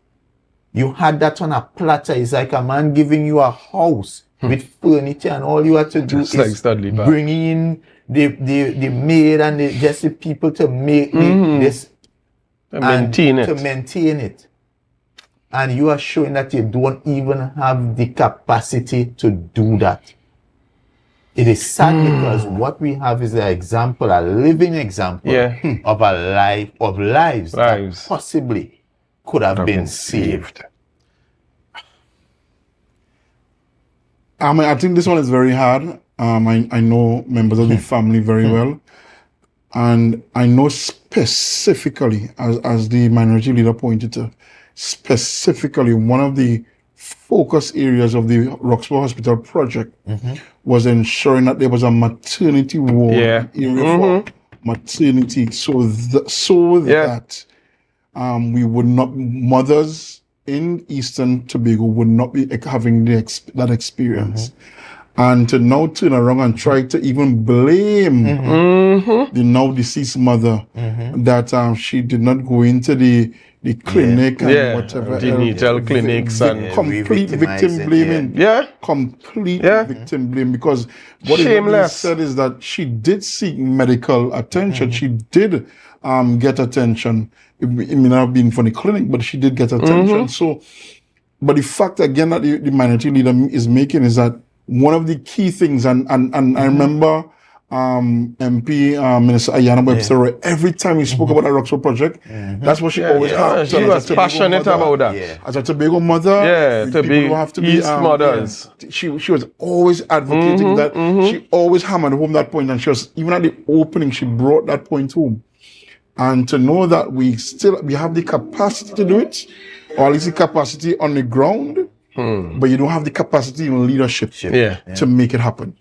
You had that on a platter. It's like a man giving you a house with furniture, and all you have to do is like bring in the maid and just the people to make this to maintain it. And you are showing that you don't even have the capacity to do that. It is sad because what we have is an example, a living example of lives that possibly could have been saved. I think this one is very hard. I know members of the family very well. And I know specifically, as the minority leader pointed to, specifically one of the focus areas of the Roxborough Hospital project was ensuring that there was a maternity ward area for maternity, so that we would not, mothers in Eastern Tobago would not be having that experience. And to now turn around and try to even blame the now deceased mother that she did not go into the clinic and whatever the natal clinics and complete victim blaming. Complete victim blame, because what is said is that she did seek medical attention. She did get attention. It may not have been from the clinic, but she did get attention. So, but the fact again that the minority leader is making is that one of the key things, and I remember MP Minister Ayana Webster, every time we spoke about the Roxborough project, that's what she always had. She was passionate about that. As a Tobago mother, people have to be East mothers. She was always advocating that. She always hammered home that point, and she was, even at the opening, she brought that point home. And to know that we have the capacity to do it, or at least the capacity on the ground, but you don't have the capacity in leadership to make it happen.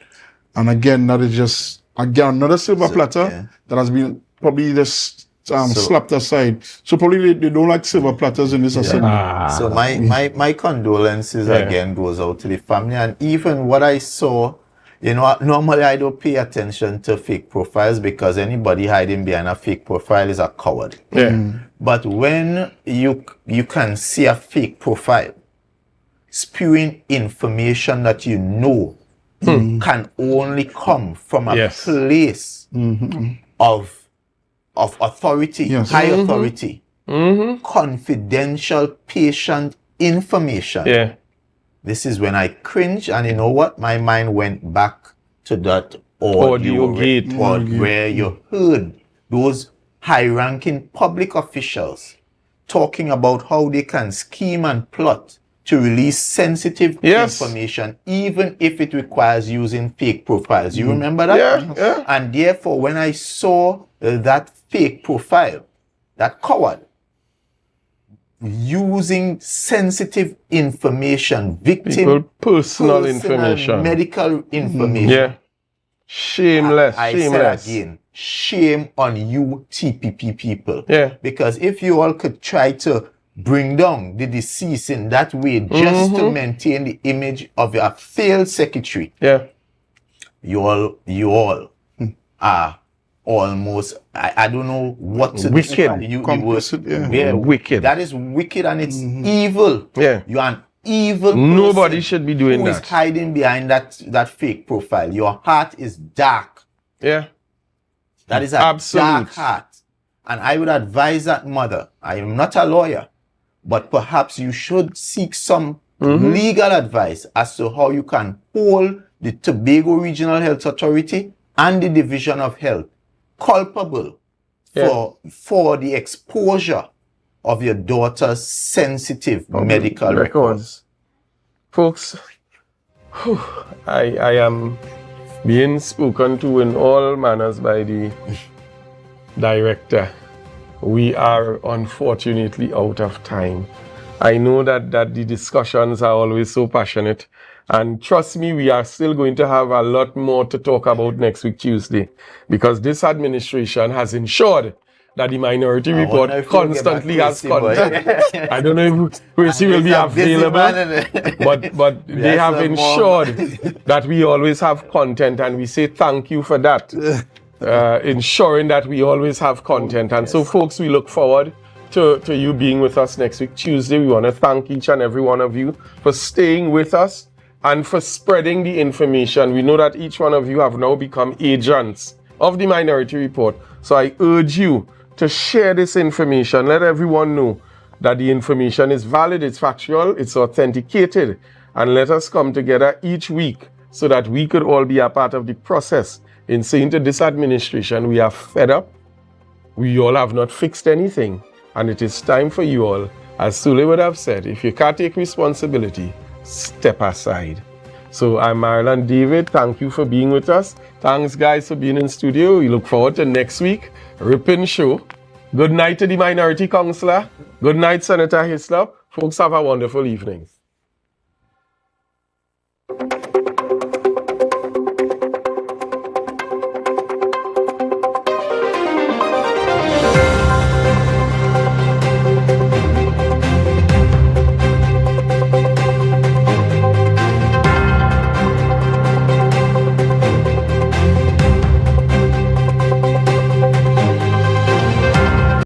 And again, that is just, another silver platter that has been probably just slapped aside. So probably they don't like silver platters in this assembly. So my condolences again goes out to the family. And even what I saw, normally I don't pay attention to fake profiles, because anybody hiding behind a fake profile is a coward. But when you can see a fake profile spewing information that can only come from a place of of authority, Yes. high authority, confidential patient information. Yeah. This is when I cringe, and you know what? My mind went back to that Audio gate. record where you heard those high-ranking public officials talking about how they can scheme and plot to release sensitive information, even if it requires using fake profiles. You remember that? Yeah. And therefore, when I saw that fake profile, that coward, using sensitive information, victim personal information, medical information. Yeah. Shameless. I shameless. said again, shame on you TPP people. Yeah. Because if you all could try to bring down the deceased in that way just to maintain the image of your failed secretary, yeah, you all are almost, I don't know what to wicked. Wicked. That is wicked, and it's evil. Yeah. You are an evil person. Nobody should be doing who that. is hiding behind that fake profile. Your heart is dark. Yeah. That is a dark heart. And I would advise that mother, I am not a lawyer, but perhaps you should seek some legal advice as to how you can hold the Tobago Regional Health Authority and the Division of Health culpable for the exposure of your daughter's sensitive medical records. Folks, I am being spoken to in all manners by the director. We are unfortunately out of time. I know that the discussions are always so passionate, and trust me, we are still going to have a lot more to talk about next week, Tuesday, because this administration has ensured that the Minority Report constantly has content. I don't know if Chrissy will be available, but they have ensured that we always have content, and we say thank you for that. Ensuring that we always have content. And so, folks, we look forward to you being with us next week, Tuesday. We want to thank each and every one of you for staying with us and for spreading the information. We know that each one of you have now become agents of the Minority Report. So I urge you to share this information. Let everyone know that the information is valid, it's factual, it's authenticated. And let us come together each week so that we could all be a part of the process in saying to this administration, we are fed up. We all have not fixed anything. And it is time for you all, as Sule would have said, if you can't take responsibility, step aside. So I'm Marilyn David. Thank you for being with us. Thanks, guys, for being in studio. We look forward to next week. Ripping show. Good night to the Minority Councillor. Good night, Senator Hislop. Folks, have a wonderful evening.